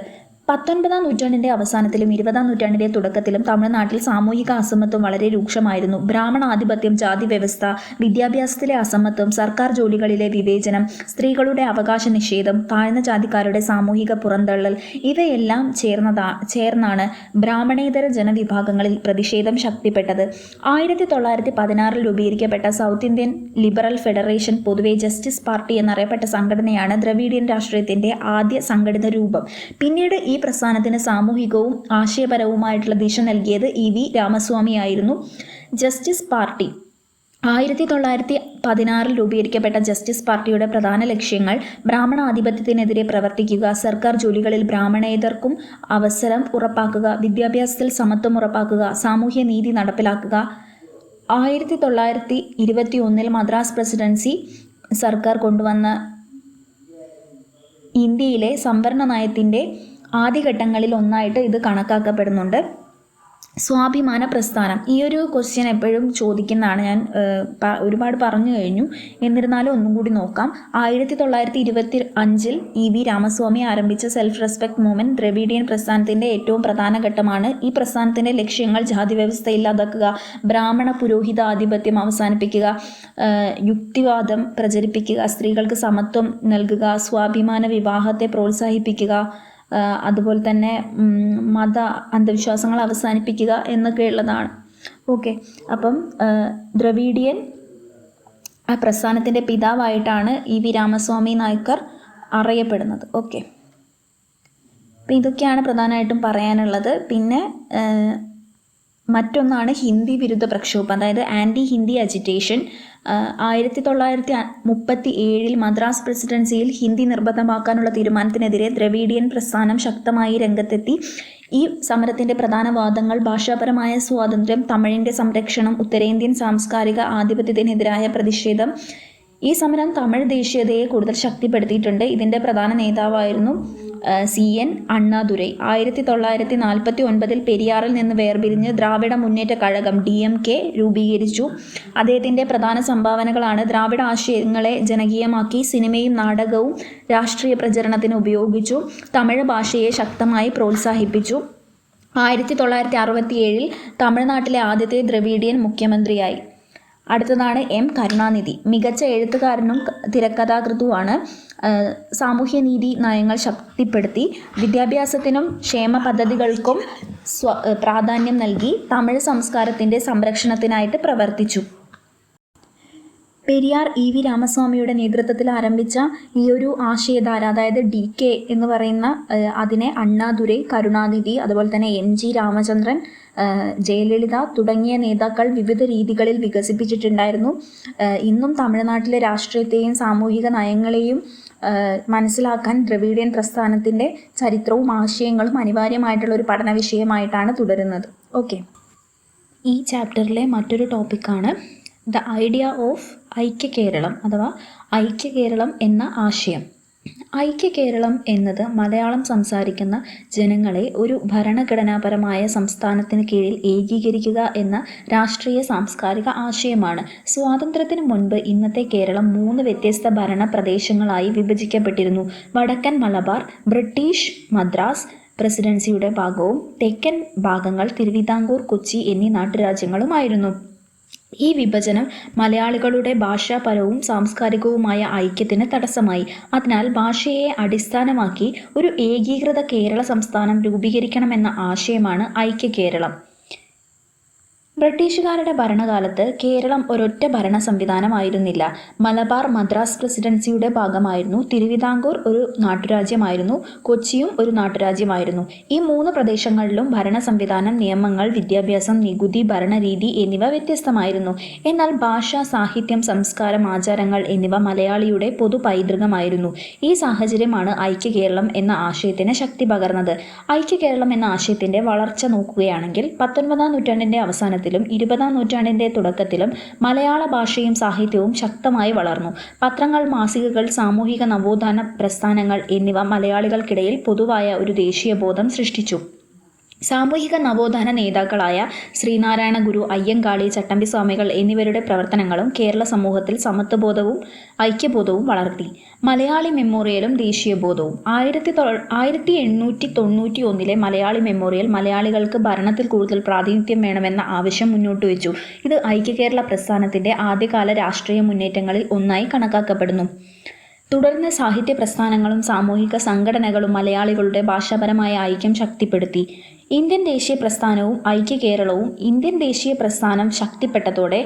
19-ാം നൂറ്റാണ്ടിൻ്റെ അവസാനത്തിലും 20-ാം നൂറ്റാണ്ടിൻ്റെ തുടക്കത്തിലും തമിഴ്നാട്ടിൽ സാമൂഹിക അസമത്വം വളരെ രൂക്ഷമായിരുന്നു. ബ്രാഹ്മണ ആധിപത്യം, ജാതി വ്യവസ്ഥ, വിദ്യാഭ്യാസത്തിലെ അസമത്വം, സർക്കാർ ജോലികളിലെ വിവേചനം, സ്ത്രീകളുടെ അവകാശ നിഷേധം, താഴ്ന്ന ജാതിക്കാരുടെ സാമൂഹിക പുറന്തള്ളൽ ഇവയെല്ലാം ചേർന്നാണ് ബ്രാഹ്മണേതര ജനവിഭാഗങ്ങളിൽ പ്രതിഷേധം ശക്തിപ്പെട്ടത്. 1916 രൂപീകരിക്കപ്പെട്ട സൗത്ത് ഇന്ത്യൻ ലിബറൽ ഫെഡറേഷൻ, പൊതുവെ ജസ്റ്റിസ് പാർട്ടി എന്നറിയപ്പെട്ട സംഘടനയാണ് ദ്രവീഡിയൻ രാഷ്ട്രീയത്തിൻ്റെ ആദ്യ സംഘടിത രൂപം. പിന്നീട് ഈ പ്രസ്ഥാനത്തിന് സാമൂഹികവും ആശയപരവുമായിട്ടുള്ള ദിശ നൽകിയത് EV രാമസ്വാമി ആയിരുന്നു. ജസ്റ്റിസ് പാർട്ടി 1916 രൂപീകരിക്കപ്പെട്ട ജസ്റ്റിസ് പാർട്ടിയുടെ പ്രധാന ലക്ഷ്യങ്ങൾ ബ്രാഹ്മണ ആധിപത്യത്തിനെതിരെ പ്രവർത്തിക്കുക, സർക്കാർ ജോലികളിൽ ബ്രാഹ്മണേതർക്കും അവസരം ഉറപ്പാക്കുക, വിദ്യാഭ്യാസത്തിൽ സമത്വം ഉറപ്പാക്കുക, സാമൂഹ്യ നീതി നടപ്പിലാക്കുക. 1921 മദ്രാസ് പ്രസിഡൻസി സർക്കാർ കൊണ്ടുവന്ന ഇന്ത്യയിലെ സംവരണ നയത്തിൻ്റെ ആദ്യഘട്ടങ്ങളിൽ ഒന്നായിട്ട് ഇത് കണക്കാക്കപ്പെടുന്നുണ്ട്. സ്വാഭിമാന പ്രസ്ഥാനം, ഈ ഒരു ക്വസ്റ്റ്യൻ എപ്പോഴും ചോദിക്കുന്നതാണ്. ഞാൻ ഒരുപാട് പറഞ്ഞു കഴിഞ്ഞു, എന്നിരുന്നാലും ഒന്നും കൂടി നോക്കാം. 1925 EV രാമസ്വാമി ആരംഭിച്ച സെൽഫ് റെസ്പെക്ട് മൂവ്മെൻറ്റ് ദ്രവീഡിയൻ പ്രസ്ഥാനത്തിൻ്റെ ഏറ്റവും പ്രധാന ഘട്ടമാണ്. ഈ പ്രസ്ഥാനത്തിൻ്റെ ലക്ഷ്യങ്ങൾ ജാതി വ്യവസ്ഥ ഇല്ലാതാക്കുക, ബ്രാഹ്മണ പുരോഹിത ആധിപത്യം അവസാനിപ്പിക്കുക, യുക്തിവാദം പ്രചരിപ്പിക്കുക, സ്ത്രീകൾക്ക് സമത്വം നൽകുക, സ്വാഭിമാന വിവാഹത്തെ പ്രോത്സാഹിപ്പിക്കുക, അതുപോലെ തന്നെ മത അന്ധവിശ്വാസങ്ങൾ അവസാനിപ്പിക്കുക എന്നൊക്കെയുള്ളതാണ്. ഓക്കെ, അപ്പം ദ്രവീഡിയൻ ആ പ്രസ്ഥാനത്തിൻ്റെ പിതാവായിട്ടാണ് EV രാമസ്വാമി നായ്ക്കർ അറിയപ്പെടുന്നത്. ഓക്കെ, അപ്പം ഇതൊക്കെയാണ് പ്രധാനമായിട്ടും പറയാനുള്ളത്. പിന്നെ മറ്റൊന്നാണ് ഹിന്ദി വിരുദ്ധ പ്രക്ഷോഭം, അതായത് ആൻറ്റി ഹിന്ദി അജിറ്റേഷൻ. 1937 മദ്രാസ് പ്രസിഡൻസിയിൽ ഹിന്ദി നിർബന്ധമാക്കാനുള്ള തീരുമാനത്തിനെതിരെ ദ്രവീഡിയൻ പ്രസ്ഥാനം ശക്തമായി രംഗത്തെത്തി. ഈ സമരത്തിൻ്റെ പ്രധാന വാദങ്ങൾ ഭാഷാപരമായ സ്വാതന്ത്ര്യം, തമിഴിൻ്റെ സംരക്ഷണം, ഉത്തരേന്ത്യൻ സാംസ്കാരിക ആധിപത്യത്തിനെതിരായ പ്രതിഷേധം. ഈ സമരം തമിഴ് ദേശീയതയെ കൂടുതൽ ശക്തിപ്പെടുത്തിയിട്ടുണ്ട്. ഇതിൻ്റെ പ്രധാന നേതാവായിരുന്നു CN അണ്ണാദുരൈ. 1949 പെരിയാറിൽ നിന്ന് വേർപിരിഞ്ഞ് ദ്രാവിഡ മുന്നേറ്റ കഴകം DMK രൂപീകരിച്ചു. അദ്ദേഹത്തിൻ്റെ പ്രധാന സംഭാവനകളാണ് ദ്രാവിഡ ആശയങ്ങളെ ജനകീയമാക്കി, സിനിമയും നാടകവും രാഷ്ട്രീയ പ്രചരണത്തിന് ഉപയോഗിച്ചു, തമിഴ് ഭാഷയെ ശക്തമായി പ്രോത്സാഹിപ്പിച്ചു. 1967 തമിഴ്നാട്ടിലെ ആദ്യത്തെ ദ്രവീഡിയൻ മുഖ്യമന്ത്രിയായി. അടുത്തതാണ് M കരുണാനിധി. മികച്ച എഴുത്തുകാരനും തിരക്കഥാകൃത്തുമാണ്. സാമൂഹ്യനീതി നയങ്ങൾ ശക്തിപ്പെടുത്തി, വിദ്യാഭ്യാസത്തിനും ക്ഷേമ പദ്ധതികൾക്കും പ്രാധാന്യം നൽകി, തമിഴ് സംസ്കാരത്തിൻ്റെ സംരക്ഷണത്തിനായിട്ട് പ്രവർത്തിച്ചു. പെരിയാർ EV രാമസ്വാമിയുടെ നേതൃത്വത്തിൽ ആരംഭിച്ച ഈ ഒരു ആശയധാര, അതായത് DK എന്ന് പറയുന്ന അതിനെ അണ്ണാദുരൈ, കരുണാനിധി, അതുപോലെ തന്നെ MG രാമചന്ദ്രൻ, ജയലളിത തുടങ്ങിയ നേതാക്കൾ വിവിധ രീതികളിൽ വികസിപ്പിച്ചിട്ടുണ്ടായിരുന്നു. ഇന്നും തമിഴ്നാട്ടിലെ രാഷ്ട്രീയത്തെയും സാമൂഹിക നയങ്ങളെയും മനസ്സിലാക്കാൻ ദ്രവീഡിയൻ പ്രസ്ഥാനത്തിൻ്റെ ചരിത്രവും ആശയങ്ങളും അനിവാര്യമായിട്ടുള്ള ഒരു പഠന വിഷയമായിട്ടാണ് തുടരുന്നത്. ഓക്കെ, ഈ ചാപ്റ്ററിലെ മറ്റൊരു ടോപ്പിക്കാണ് ദ ഐഡിയ ഓഫ് ഐക്യ കേരളം അഥവാ ഐക്യ കേരളം എന്ന ആശയം. ഐക്യ കേരളം എന്നത് മലയാളം സംസാരിക്കുന്ന ജനങ്ങളെ ഒരു ഭരണഘടനാപരമായ സംസ്ഥാനത്തിന് കീഴിൽ ഏകീകരിക്കുക എന്ന രാഷ്ട്രീയ സാംസ്കാരിക ആശയമാണ്. സ്വാതന്ത്ര്യത്തിന് മുൻപ് ഇന്നത്തെ കേരളം 3 വ്യത്യസ്ത ഭരണ പ്രദേശങ്ങളായി വിഭജിക്കപ്പെട്ടിരുന്നു. വടക്കൻ മലബാർ ബ്രിട്ടീഷ് മദ്രാസ് പ്രസിഡൻസിയുടെ ഭാഗവും തെക്കൻ ഭാഗങ്ങൾ തിരുവിതാംകൂർ, കൊച്ചി എന്നീ നാട്ടുരാജ്യങ്ങളുമായിരുന്നു. ഈ വിഭജനം മലയാളികളുടെ ഭാഷാപരവും സാംസ്കാരികവുമായ ഐക്യത്തിന് തടസ്സമായി. അതിനാൽ ഭാഷയെ അടിസ്ഥാനമാക്കി ഒരു ഏകീകൃത കേരള സംസ്ഥാനം രൂപീകരിക്കണമെന്ന ആശയമാണ് ഐക്യ കേരളം. ബ്രിട്ടീഷുകാരുടെ ഭരണകാലത്ത് കേരളം ഒരൊറ്റ ഭരണ സംവിധാനമായിരുന്നില്ല. മലബാർ മദ്രാസ് പ്രസിഡൻസിയുടെ ഭാഗമായിരുന്നു. തിരുവിതാംകൂർ ഒരു നാട്ടുരാജ്യമായിരുന്നു. കൊച്ചിയും ഒരു നാട്ടുരാജ്യമായിരുന്നു. ഈ 3 പ്രദേശങ്ങളിലും ഭരണ സംവിധാനം, നിയമങ്ങൾ, വിദ്യാഭ്യാസം, നികുതി, ഭരണരീതി എന്നിവ വ്യത്യസ്തമായിരുന്നു. എന്നാൽ ഭാഷ, സാഹിത്യം, സംസ്കാരം, ആചാരങ്ങൾ എന്നിവ മലയാളിയുടെ പൊതു പൈതൃകമായിരുന്നു. ഈ സാഹചര്യമാണ് ഐക്യ കേരളം എന്ന ആശയത്തിന് ശക്തി പകർന്നത്. ഐക്യ കേരളം എന്ന ആശയത്തിൻ്റെ വളർച്ച നോക്കുകയാണെങ്കിൽ 19-ാം നൂറ്റാണ്ടിൻ്റെ അവസാനത്തിൽ 20-ാം നൂറ്റാണ്ടിൻ്റെ തുടക്കത്തിലും മലയാള ഭാഷയും സാഹിത്യവും ശക്തമായി വളർന്നു. പത്രങ്ങൾ, മാസികകൾ, സാമൂഹിക നവോത്ഥാന പ്രസ്ഥാനങ്ങൾ എന്നിവ മലയാളികൾക്കിടയിൽ പൊതുവായ ഒരു ദേശീയബോധം സൃഷ്ടിച്ചു. സാമൂഹിക നവോത്ഥാന നേതാക്കളായ ശ്രീനാരായണ ഗുരു, അയ്യങ്കാളി, ചട്ടമ്പിസ്വാമികൾ എന്നിവരുടെ പ്രവർത്തനങ്ങളും കേരള സമൂഹത്തിൽ സമത്വബോധവും ഐക്യബോധവും വളർത്തി. മലയാളി മെമ്മോറിയലും ദേശീയബോധവും. 1891 മലയാളി മെമ്മോറിയൽ മലയാളികൾക്ക് ഭരണത്തിൽ കൂടുതൽ പ്രാതിനിധ്യം വേണമെന്ന ആവശ്യം മുന്നോട്ടുവെച്ചു. ഇത് ഐക്യകേരള പ്രസ്ഥാനത്തിൻ്റെ ആദ്യകാല രാഷ്ട്രീയ മുന്നേറ്റങ്ങളിൽ ഒന്നായി കണക്കാക്കപ്പെടുന്നു. തുടർന്ന് സാഹിത്യ പ്രസ്ഥാനങ്ങളും സാമൂഹിക സംഘടനകളും മലയാളികളുടെ ഭാഷാപരമായ ഐക്യം ശക്തിപ്പെടുത്തി. ഇന്ത്യൻ ദേശീയ പ്രസ്ഥാനവും ഐക്യ കേരളവും. ഇന്ത്യൻ ദേശീയ പ്രസ്ഥാനം ശക്തിപ്പെട്ടതോടെ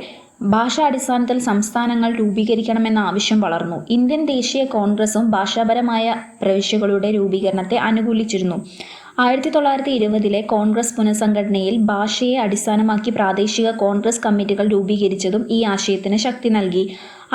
ഭാഷാടിസ്ഥാനത്തിൽ സംസ്ഥാനങ്ങൾ രൂപീകരിക്കണമെന്ന ആവശ്യം വളർന്നു. ഇന്ത്യൻ ദേശീയ കോൺഗ്രസും ഭാഷാപരമായ പ്രവിശ്യകളുടെ രൂപീകരണത്തെ അനുകൂലിച്ചിരുന്നു. 1920 കോൺഗ്രസ് പുനഃസംഘടനയിൽ ഭാഷയെ അടിസ്ഥാനമാക്കി പ്രാദേശിക കോൺഗ്രസ് കമ്മിറ്റികൾ രൂപീകരിച്ചതും ഈ ആശയത്തിന് ശക്തി നൽകി.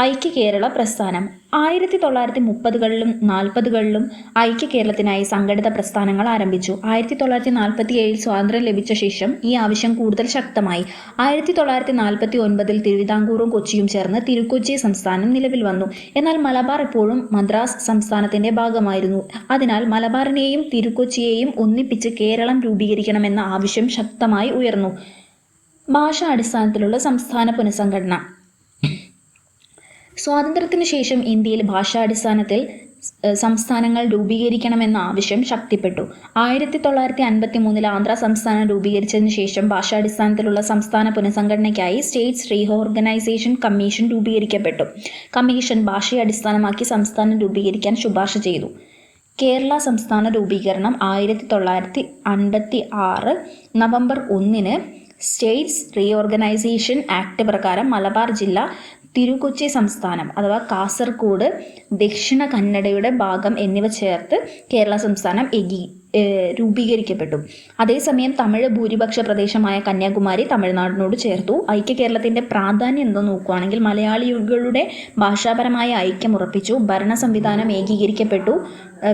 ഐക്യ കേരള പ്രസ്ഥാനം. 1930കളിലും 40കളിലും ഐക്യ കേരളത്തിനായി സംഘടിത പ്രസ്ഥാനങ്ങൾ ആരംഭിച്ചു. 1947 സ്വാതന്ത്ര്യം ലഭിച്ച ശേഷം ഈ ആവശ്യം കൂടുതൽ ശക്തമായി. 1949 തിരുവിതാംകൂറും കൊച്ചിയും ചേർന്ന് തിരുക്കൊച്ചി സംസ്ഥാനം നിലവിൽ വന്നു. എന്നാൽ മലബാർ ഇപ്പോഴും മദ്രാസ് സംസ്ഥാനത്തിൻ്റെ ഭാഗമായിരുന്നു. അതിനാൽ മലബാറിനെയും തിരുക്കൊച്ചിയെയും ഒന്നിപ്പിച്ച് കേരളം രൂപീകരിക്കണമെന്ന ആവശ്യം ശക്തമായി ഉയർന്നു. ഭാഷാ അടിസ്ഥാനത്തിലുള്ള സംസ്ഥാന പുനഃസംഘടന. സ്വാതന്ത്ര്യത്തിനു ശേഷം ഇന്ത്യയിൽ ഭാഷാടിസ്ഥാനത്തിൽ സംസ്ഥാനങ്ങൾ രൂപീകരിക്കണമെന്ന ആവശ്യം ശക്തിപ്പെട്ടു. 1953 ആന്ധ്ര സംസ്ഥാനം രൂപീകരിച്ചതിനു ശേഷം ഭാഷാടിസ്ഥാനത്തിലുള്ള സംസ്ഥാന പുനഃസംഘടനയ്ക്കായി സ്റ്റേറ്റ്സ് റീഓർഗനൈസേഷൻ കമ്മീഷൻ രൂപീകരിക്കപ്പെട്ടു. കമ്മീഷൻ ഭാഷയെ അടിസ്ഥാനമാക്കി സംസ്ഥാനം രൂപീകരിക്കാൻ ശുപാർശ ചെയ്തു. കേരള സംസ്ഥാന രൂപീകരണം 1956 നവംബർ 1 സ്റ്റേറ്റ്സ് റീഓർഗനൈസേഷൻ ആക്ട് പ്രകാരം മലബാർ ജില്ല, തിരുക്കൊച്ചി സംസ്ഥാനം അഥവാ കാസർഗോഡ്, ദക്ഷിണ കന്നഡയുടെ ഭാഗം എന്നിവ ചേർത്ത് കേരള സംസ്ഥാനം രൂപീകരിക്കപ്പെട്ടു. അതേസമയം തമിഴ് ഭൂരിപക്ഷ പ്രദേശമായ കന്യാകുമാരി തമിഴ്നാടിനോട് ചേർത്തു. ഐക്യ കേരളത്തിൻ്റെ പ്രാധാന്യം എന്ന് നോക്കുകയാണെങ്കിൽ മലയാളികളുടെ ഭാഷാപരമായ ഐക്യം ഉറപ്പിച്ചു, ഭരണ സംവിധാനം ഏകീകരിക്കപ്പെട്ടു,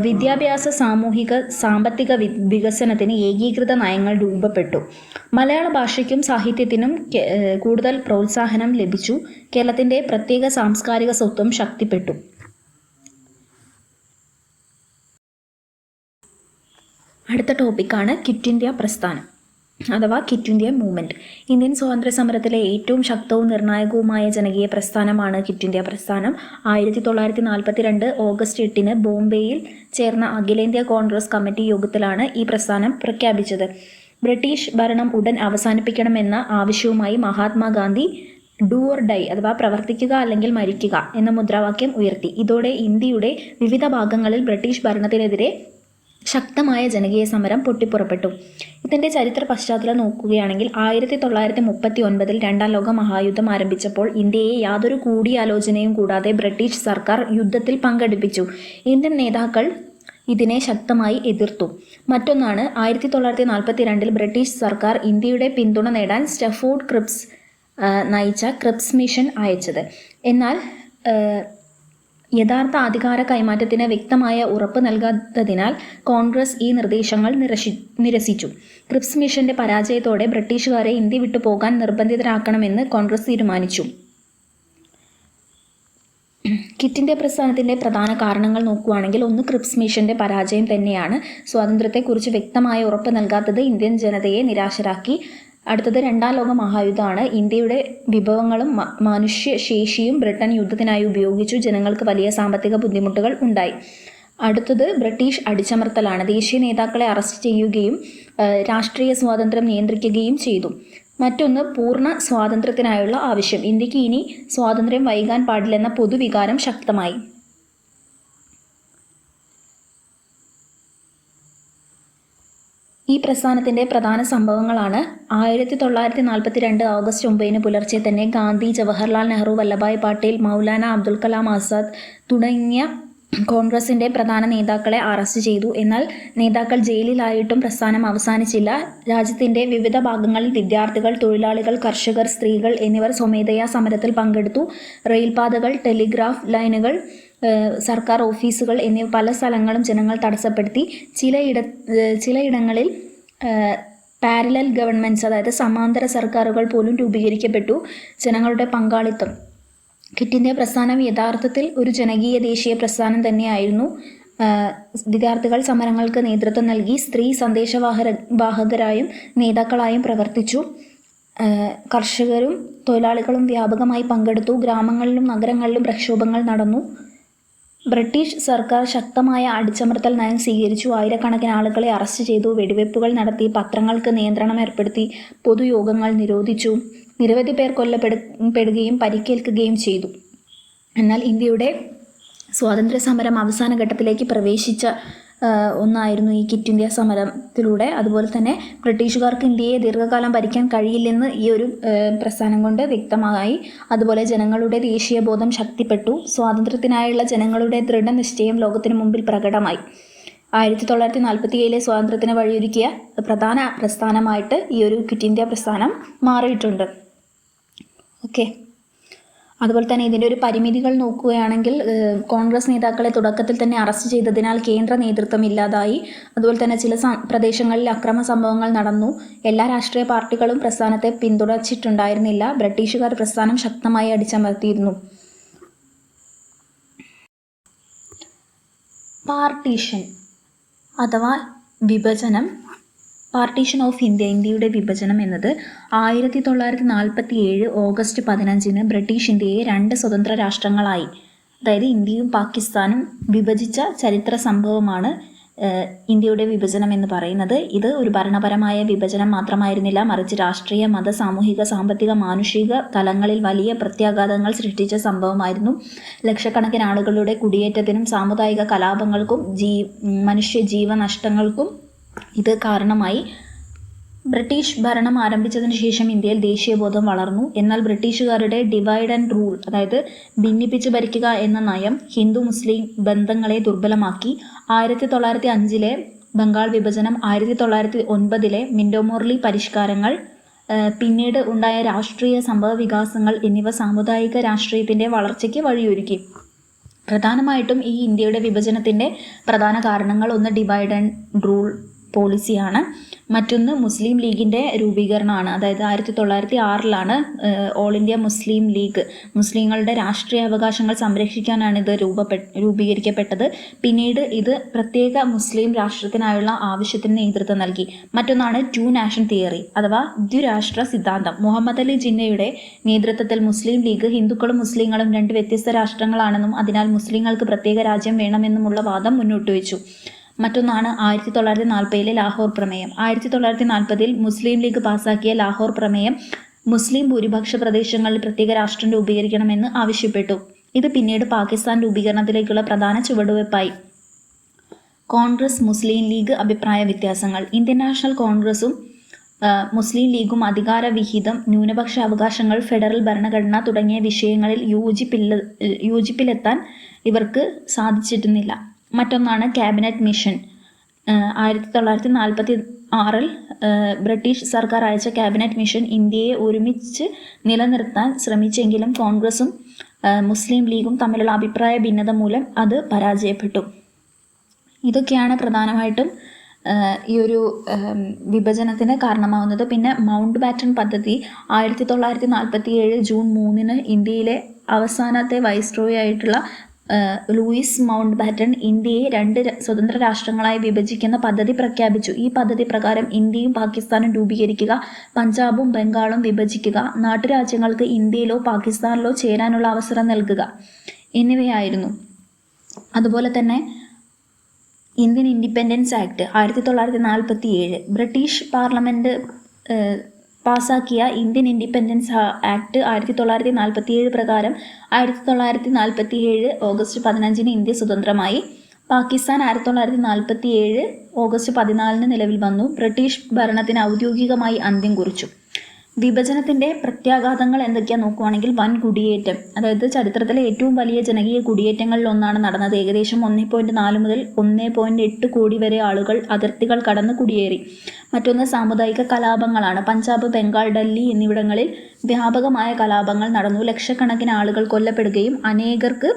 വിദ്യാഭ്യാസ സാമൂഹിക സാമ്പത്തിക വികസനത്തിന് ഏകീകൃത നയങ്ങൾ രൂപപ്പെട്ടു, മലയാള ഭാഷയ്ക്കും സാഹിത്യത്തിനും കൂടുതൽ പ്രോത്സാഹനം ലഭിച്ചു, കേരളത്തിൻ്റെ പ്രത്യേക സാംസ്കാരിക സ്വത്വം ശക്തിപ്പെട്ടു. അടുത്ത ടോപ്പിക്കാണ് ക്വിറ്റ് ഇന്ത്യ പ്രസ്ഥാനം അഥവാ ക്വിറ്റ് ഇന്ത്യ മൂവ്മെൻറ്റ്. ഇന്ത്യൻ സ്വാതന്ത്ര്യ സമരത്തിലെ ഏറ്റവും ശക്തവും നിർണായകവുമായ ജനകീയ പ്രസ്ഥാനമാണ് ക്വിറ്റ് ഇന്ത്യ പ്രസ്ഥാനം. 1942 ഓഗസ്റ്റ് 8 ബോംബെയിൽ ചേർന്ന അഖിലേന്ത്യാ കോൺഗ്രസ് കമ്മിറ്റി യോഗത്തിലാണ് ഈ പ്രസ്ഥാനം പ്രഖ്യാപിച്ചത്. ബ്രിട്ടീഷ് ഭരണം ഉടൻ അവസാനിപ്പിക്കണമെന്ന ആവശ്യവുമായി മഹാത്മാഗാന്ധി ഡു ഓർ ഡൈ അഥവാ പ്രവർത്തിക്കുക അല്ലെങ്കിൽ മരിക്കുക എന്ന മുദ്രാവാക്യം ഉയർത്തി. ഇതോടെ ഇന്ത്യയുടെ വിവിധ ഭാഗങ്ങളിൽ ബ്രിട്ടീഷ് ഭരണത്തിനെതിരെ ശക്തമായ ജനകീയ സമരം പൊട്ടിപ്പുറപ്പെട്ടു. ഇതിൻ്റെ ചരിത്ര പശ്ചാത്തലം നോക്കുകയാണെങ്കിൽ 1939 രണ്ടാം ലോക മഹായുദ്ധം ആരംഭിച്ചപ്പോൾ ഇന്ത്യയെ യാതൊരു കൂടിയാലോചനയും കൂടാതെ ബ്രിട്ടീഷ് സർക്കാർ യുദ്ധത്തിൽ പങ്കെടുപ്പിച്ചു. ഇന്ത്യൻ നേതാക്കൾ ഇതിനെ ശക്തമായി എതിർത്തു. മറ്റൊന്നാണ് 1942 ബ്രിട്ടീഷ് സർക്കാർ ഇന്ത്യയുടെ പിന്തുണ നേടാൻ സ്റ്റഫോർഡ് ക്രിപ്സ് നയിച്ച ക്രിപ്സ് മിഷൻ അയച്ചത്. എന്നാൽ യഥാർത്ഥ അധികാര കൈമാറ്റത്തിന് വ്യക്തമായ ഉറപ്പ് നൽകാത്തതിനാൽ കോൺഗ്രസ് ഈ നിർദ്ദേശങ്ങൾ നിരസിച്ചു. ക്രിപ്സ് മിഷന്റെ പരാജയത്തോടെ ബ്രിട്ടീഷുകാരെ ഇന്ത്യ വിട്ടു പോകാൻ നിർബന്ധിതരാക്കണമെന്ന് കോൺഗ്രസ് തീരുമാനിച്ചു. ക്വിറ്റ് ഇന്ത്യ പ്രസ്ഥാനത്തിൻ്റെ പ്രധാന കാരണങ്ങൾ നോക്കുകയാണെങ്കിൽ ഒന്ന് ക്രിപ്സ് മിഷന്റെ പരാജയം തന്നെയാണ്. സ്വാതന്ത്ര്യത്തെക്കുറിച്ച് വ്യക്തമായ ഉറപ്പ് നൽകാത്തത് ഇന്ത്യൻ ജനതയെ നിരാശരാക്കി. അടുത്തത് രണ്ടാം ലോക മഹായുദ്ധമാണ്. ഇന്ത്യയുടെ വിഭവങ്ങളും മനുഷ്യശേഷിയും ബ്രിട്ടൻ യുദ്ധത്തിനായി ഉപയോഗിച്ചു. ജനങ്ങൾക്ക് വലിയ സാമ്പത്തിക ബുദ്ധിമുട്ടുകൾ ഉണ്ടായി. അടുത്തത് ബ്രിട്ടീഷ് അടിച്ചമർത്തലാണ്. ദേശീയ നേതാക്കളെ അറസ്റ്റ് ചെയ്യുകയും രാഷ്ട്രീയ സ്വാതന്ത്ര്യം നിയന്ത്രിക്കുകയും ചെയ്തു. മറ്റൊന്ന് പൂർണ്ണ സ്വാതന്ത്ര്യത്തിനായുള്ള ആവശ്യം. ഇന്ത്യക്ക് ഇനി സ്വാതന്ത്ര്യം വൈകാൻ പാടില്ലെന്ന പൊതുവികാരം ശക്തമായി. ഈ പ്രസ്ഥാനത്തിൻ്റെ പ്രധാന സംഭവങ്ങളാണ് 1942 ഓഗസ്റ്റ് 9 പുലർച്ചെ തന്നെ ഗാന്ധി, ജവഹർലാൽ നെഹ്റു, വല്ലഭായ് പട്ടേൽ, മൗലാന അബ്ദുൽ കലാം ആസാദ് തുടങ്ങിയ കോൺഗ്രസിൻ്റെ പ്രധാന നേതാക്കളെ അറസ്റ്റ് ചെയ്തു. എന്നാൽ നേതാക്കൾ ജയിലിലായിട്ടും പ്രസ്ഥാനം അവസാനിച്ചില്ല. രാജ്യത്തിൻ്റെ വിവിധ ഭാഗങ്ങളിൽ വിദ്യാർത്ഥികൾ, തൊഴിലാളികൾ, കർഷകർ, സ്ത്രീകൾ എന്നിവർ സ്വമേധയാ സമരത്തിൽ പങ്കെടുത്തു. റെയിൽപാതകൾ, ടെലിഗ്രാഫ് ലൈനുകൾ, സർക്കാർ ഓഫീസുകൾ എന്നിവ പല സ്ഥലങ്ങളും ജനങ്ങൾ തടസ്സപ്പെടുത്തി. ചിലയിടങ്ങളിൽ പാരലൽ ഗവൺമെൻറ്റ്സ് അതായത് സമാന്തര സർക്കാരുകൾ പോലും രൂപീകരിക്കപ്പെട്ടു. ജനങ്ങളുടെ പങ്കാളിത്തം. ക്വിറ്റ് ഇന്ത്യ പ്രസ്ഥാനം യഥാർത്ഥത്തിൽ ഒരു ജനകീയ ദേശീയ പ്രസ്ഥാനം തന്നെയായിരുന്നു. വിദ്യാർത്ഥികൾ സമരങ്ങൾക്ക് നേതൃത്വം നൽകി. സ്ത്രീ സന്ദേശവാഹകരായും നേതാക്കളായും പ്രവർത്തിച്ചു. കർഷകരും തൊഴിലാളികളും വ്യാപകമായി പങ്കെടുത്തു. ഗ്രാമങ്ങളിലും നഗരങ്ങളിലും പ്രക്ഷോഭങ്ങൾ നടന്നു. ബ്രിട്ടീഷ് സർക്കാർ ശക്തമായ അടിച്ചമർത്തൽ നയം സ്വീകരിച്ചു. ആയിരക്കണക്കിന് ആളുകളെ അറസ്റ്റ് ചെയ്തു, വെടിവയ്പ്പുകൾ നടത്തി, പത്രങ്ങൾക്ക് നിയന്ത്രണം ഏർപ്പെടുത്തി, പൊതുയോഗങ്ങൾ നിരോധിച്ചു. നിരവധി പേർ കൊല്ലപ്പെടുകയും പരിക്കേൽക്കുകയും ചെയ്തു. എന്നാൽ ഇന്ത്യയുടെ സ്വാതന്ത്ര്യ സമരം അവസാന ഘട്ടത്തിലേക്ക് പ്രവേശിച്ച ഒന്നായിരുന്നു ഈ ക്വിറ്റ് ഇന്ത്യ സമരത്തിലൂടെ. അതുപോലെ തന്നെ ബ്രിട്ടീഷുകാർക്ക് ഇന്ത്യയെ ദീർഘകാലം ഭരിക്കാൻ കഴിയില്ലെന്ന് ഈ ഒരു പ്രസ്ഥാനം കൊണ്ട് വ്യക്തമായി. അതുപോലെ ജനങ്ങളുടെ ദേശീയബോധം ശക്തിപ്പെട്ടു. സ്വാതന്ത്ര്യത്തിനായുള്ള ജനങ്ങളുടെ ദൃഢനിശ്ചയം ലോകത്തിനു മുമ്പിൽ പ്രകടമായി. 1947 സ്വാതന്ത്ര്യത്തിന് വഴിയൊരുക്കിയ പ്രധാന പ്രസ്ഥാനമായിട്ട് ഈ ഒരു ക്വിറ്റ് ഇന്ത്യ പ്രസ്ഥാനം മാറിയിട്ടുണ്ട്. ഓക്കെ. അതുപോലെ തന്നെ ഇതിൻ്റെ ഒരു പരിമിതികൾ നോക്കുകയാണെങ്കിൽ കോൺഗ്രസ് നേതാക്കളെ തുടക്കത്തിൽ തന്നെ അറസ്റ്റ് ചെയ്തതിനാൽ കേന്ദ്ര നേതൃത്വം ഇല്ലാതായി. അതുപോലെ തന്നെ ചില പ്രദേശങ്ങളിൽ അക്രമ സംഭവങ്ങൾ നടന്നു. എല്ലാ രാഷ്ട്രീയ പാർട്ടികളും പ്രസ്ഥാനത്തെ പിന്തുണച്ചിട്ടുണ്ടായിരുന്നില്ല. ബ്രിട്ടീഷുകാർ പ്രസ്ഥാനം ശക്തമായി അടിച്ചമർത്തിയിരുന്നു. പാർട്ടീഷൻ അഥവാ വിഭജനം. പാർട്ടീഷൻ ഓഫ് ഇന്ത്യ, ഇന്ത്യയുടെ വിഭജനം എന്നത് 1947 ഓഗസ്റ്റ് 15 ബ്രിട്ടീഷ് ഇന്ത്യയെ 2 സ്വതന്ത്ര രാഷ്ട്രങ്ങളായി, അതായത് ഇന്ത്യയും പാകിസ്ഥാനും വിഭജിച്ച ചരിത്ര സംഭവമാണ് ഇന്ത്യയുടെ വിഭജനം എന്ന് പറയുന്നത്. ഇത് ഒരു ഭരണപരമായ വിഭജനം മാത്രമായിരുന്നില്ല, മറിച്ച് രാഷ്ട്രീയ, മത, സാമൂഹിക, സാമ്പത്തിക, മാനുഷിക തലങ്ങളിൽ വലിയ പ്രത്യാഘാതങ്ങൾ സൃഷ്ടിച്ച സംഭവമായിരുന്നു. ലക്ഷക്കണക്കിന് ആളുകളുടെ കുടിയേറ്റത്തിനും സാമുദായിക കലാപങ്ങൾക്കും മനുഷ്യ ജീവനഷ്ടങ്ങൾക്കും ഇത് കാരണമായി. ബ്രിട്ടീഷ് ഭരണം ആരംഭിച്ചതിന് ശേഷം ഇന്ത്യയിൽ ദേശീയബോധം വളർന്നു. എന്നാൽ ബ്രിട്ടീഷുകാരുടെ ഡിവൈഡ് ആൻഡ് റൂൾ, അതായത് ഭിന്നിപ്പിച്ച് ഭരിക്കുക എന്ന നയം ഹിന്ദു മുസ്ലിം ബന്ധങ്ങളെ ദുർബലമാക്കി. 1905 ബംഗാൾ വിഭജനം, 1909 മിന്റോ മോർലി പരിഷ്കാരങ്ങൾ, പിന്നീട് ഉണ്ടായ രാഷ്ട്രീയ സംഭവവികാസങ്ങൾ എന്നിവ സാമുദായിക രാഷ്ട്രീയത്തിൻ്റെ വളർച്ചയ്ക്ക് വഴിയൊരുക്കി. പ്രധാനമായിട്ടും ഈ ഇന്ത്യയുടെ വിഭജനത്തിൻ്റെ പ്രധാന കാരണങ്ങൾ ഒന്ന് ഡിവൈഡ് ആൻഡ് റൂൾ പോളിസിയാണ്, മറ്റൊന്ന് മുസ്ലിം ലീഗിൻ്റെ രൂപീകരണമാണ്. അതായത് 1906 ഓൾ ഇന്ത്യ മുസ്ലിം ലീഗ് മുസ്ലിങ്ങളുടെ രാഷ്ട്രീയ അവകാശങ്ങൾ സംരക്ഷിക്കാനാണ് ഇത് രൂപീകരിക്കപ്പെട്ടത്. പിന്നീട് ഇത് പ്രത്യേക മുസ്ലിം രാഷ്ട്രത്തിനായുള്ള ആവശ്യത്തിന് നേതൃത്വം നൽകി. മറ്റൊന്നാണ് ടു നാഷൻ തിയറി അഥവാ ദ്വിരാഷ്ട്ര സിദ്ധാന്തം. മുഹമ്മദ് അലി ജിന്നയുടെ നേതൃത്വത്തിൽ മുസ്ലിം ലീഗ് ഹിന്ദുക്കളും മുസ്ലിങ്ങളും രണ്ട് വ്യത്യസ്ത രാഷ്ട്രങ്ങളാണെന്നും അതിനാൽ മുസ്ലിങ്ങൾക്ക് പ്രത്യേക രാജ്യം വേണമെന്നുമുള്ള വാദം മുന്നോട്ട് വെച്ചു. മറ്റൊന്നാണ് 1940 ലാഹോർ പ്രമേയം. 1940 മുസ്ലിം ലീഗ് പാസാക്കിയ ലാഹോർ പ്രമേയം മുസ്ലിം ഭൂരിപക്ഷ പ്രദേശങ്ങളിൽ പ്രത്യേക രാഷ്ട്രം രൂപീകരിക്കണമെന്ന് ആവശ്യപ്പെട്ടു. ഇത് പിന്നീട് പാകിസ്ഥാൻ രൂപീകരണത്തിലേക്കുള്ള പ്രധാന ചുവടുവയ്പായി. കോൺഗ്രസ് മുസ്ലിം ലീഗ് അഭിപ്രായ വ്യത്യാസങ്ങൾ. ഇന്ത്യൻ നാഷണൽ കോൺഗ്രസും മുസ്ലിം ലീഗും അധികാര വിഹിതം, ന്യൂനപക്ഷ അവകാശങ്ങൾ, ഫെഡറൽ ഭരണഘടന തുടങ്ങിയ വിഷയങ്ങളിൽ യോജിപ്പിലെത്താൻ ഇവർക്ക് സാധിച്ചിരുന്നില്ല. മറ്റൊന്നാണ് ക്യാബിനറ്റ് മിഷൻ. 1946 ബ്രിട്ടീഷ് സർക്കാർ അയച്ച ക്യാബിനറ്റ് മിഷൻ ഇന്ത്യയെ ഒരുമിച്ച് നിലനിർത്താൻ ശ്രമിച്ചെങ്കിലും കോൺഗ്രസും മുസ്ലിം ലീഗും തമ്മിലുള്ള അഭിപ്രായ ഭിന്നത മൂലം അത് പരാജയപ്പെട്ടു. ഇതൊക്കെയാണ് പ്രധാനമായിട്ടും ഈ ഒരു വിഭജനത്തിന് കാരണമാവുന്നത്. പിന്നെ മൗണ്ട് ബാറ്റൺ പദ്ധതി 1947 ജൂൺ 3 ഇന്ത്യയിലെ അവസാനത്തെ വൈസ്രോയി ആയിട്ടുള്ള ലൂയിസ് മൗണ്ട് ബാറ്റൺ ഇന്ത്യയെ 2 സ്വതന്ത്ര രാഷ്ട്രങ്ങളായി വിഭജിക്കുന്ന പദ്ധതി പ്രഖ്യാപിച്ചു. ഈ പദ്ധതി പ്രകാരം ഇന്ത്യയും പാകിസ്ഥാനും രൂപീകരിക്കുക, പഞ്ചാബും ബംഗാളും വിഭജിക്കുക, നാട്ടുരാജ്യങ്ങൾക്ക് ഇന്ത്യയിലോ പാകിസ്ഥാനിലോ ചേരാനുള്ള അവസരം നൽകുക എന്നിവയായിരുന്നു. അതുപോലെ തന്നെ Indian independence act 1947 British parliament പാസാക്കിയ ഇന്ത്യൻ ഇൻഡിപെൻഡൻസ് ആക്ട് 1947 പ്രകാരം 1947 ഓഗസ്റ്റ് 15 ഇന്ത്യ സ്വതന്ത്രമായി. പാകിസ്ഥാൻ 1947 ഓഗസ്റ്റ് 14 നിലവിൽ വന്നു. ബ്രിട്ടീഷ് ഭരണത്തിന് ഔദ്യോഗികമായി അന്ത്യം കുറിച്ചു. വിഭജനത്തിൻ്റെ പ്രത്യാഘാതങ്ങൾ എന്തൊക്കെയാണെന്ന് നോക്കുകയാണെങ്കിൽ വൻ കുടിയേറ്റം, അതായത് ചരിത്രത്തിലെ ഏറ്റവും വലിയ ജനകീയ കുടിയേറ്റങ്ങളിൽ ഒന്നാണ് നടന്നത്. ഏകദേശം 1.4 മുതൽ 1.8 കോടി വരെ ആളുകൾ അതിർത്തികൾ കടന്ന് കുടിയേറി. മറ്റൊന്ന് സാമുദായിക കലാപങ്ങളാണ്. പഞ്ചാബ്, ബംഗാൾ, ഡൽഹി എന്നിവിടങ്ങളിൽ വ്യാപകമായ കലാപങ്ങൾ നടന്നു. ലക്ഷക്കണക്കിന് ആളുകൾ കൊല്ലപ്പെടുകയും അനേകർക്ക്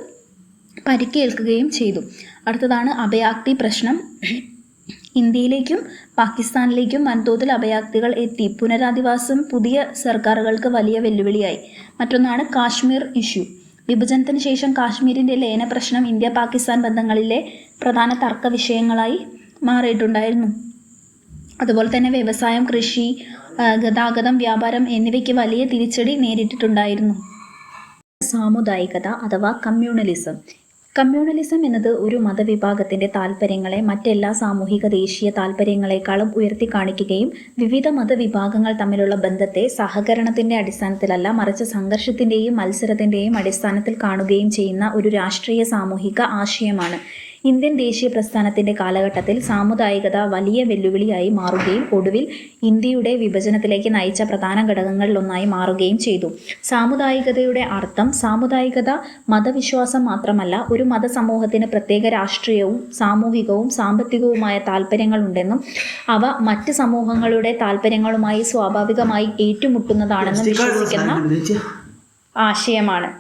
പരിക്കേൽക്കുകയും ചെയ്തു. അടുത്തതാണ് അഭയാർത്ഥി പ്രശ്നം. ഇന്ത്യയിലേക്കും പാകിസ്ഥാനിലേക്കും വൻതോതിൽ അഭയാർത്ഥികൾ എത്തി. പുനരധിവാസം പുതിയ സർക്കാരുകൾക്ക് വലിയ വെല്ലുവിളിയായി. മറ്റൊന്നാണ് കാശ്മീർ ഇഷ്യൂ. വിഭജനത്തിന് ശേഷം കാശ്മീരിൻ്റെ ലയന പ്രശ്നം ഇന്ത്യ പാകിസ്ഥാൻ ബന്ധങ്ങളിലെ പ്രധാന തർക്ക വിഷയങ്ങളായി മാറിയിട്ടുണ്ടായിരുന്നു. അതുപോലെ തന്നെ വ്യവസായം, കൃഷി, ഗതാഗതം, വ്യാപാരം എന്നിവയ്ക്ക് വലിയ തിരിച്ചടി നേരിട്ടിട്ടുണ്ടായിരുന്നു. സാമുദായികത അഥവാ കമ്മ്യൂണലിസം. കമ്മ്യൂണലിസം എന്നത് ഒരു മതവിഭാഗത്തിൻ്റെ താൽപ്പര്യങ്ങളെ മറ്റെല്ലാ സാമൂഹിക ദേശീയ താൽപ്പര്യങ്ങളെക്കാളും ഉയർത്തിക്കാണിക്കുകയും വിവിധ മതവിഭാഗങ്ങൾ തമ്മിലുള്ള ബന്ധത്തെ സഹകരണത്തിൻ്റെ അടിസ്ഥാനത്തിലല്ല മറിച്ച് സംഘർഷത്തിൻ്റെയും മത്സരത്തിൻ്റെയും അടിസ്ഥാനത്തിൽ കാണുകയും ചെയ്യുന്ന ഒരു രാഷ്ട്രീയ സാമൂഹിക ആശയമാണ്. ഇന്ത്യൻ ദേശീയ പ്രസ്ഥാനത്തിൻ്റെ കാലഘട്ടത്തിൽ സാമുദായികത വലിയ വെല്ലുവിളിയായി മാറുകയും ഒടുവിൽ ഇന്ത്യയുടെ വിഭജനത്തിലേക്ക് നയിച്ച പ്രധാന ഘടകങ്ങളിലൊന്നായി മാറുകയും ചെയ്തു. സാമുദായികതയുടെ അർത്ഥം സാമുദായികത മതവിശ്വാസം മാത്രമല്ല, ഒരു മതസമൂഹത്തിന് പ്രത്യേക രാഷ്ട്രീയവും സാമൂഹികവും സാമ്പത്തികവുമായ താൽപ്പര്യങ്ങളുണ്ടെന്നും അവ മറ്റ് സമൂഹങ്ങളുടെ താൽപ്പര്യങ്ങളുമായി സ്വാഭാവികമായി ഏറ്റുമുട്ടുന്നതാണെന്നും വിശ്വസിക്കുന്ന ആശയമാണ്.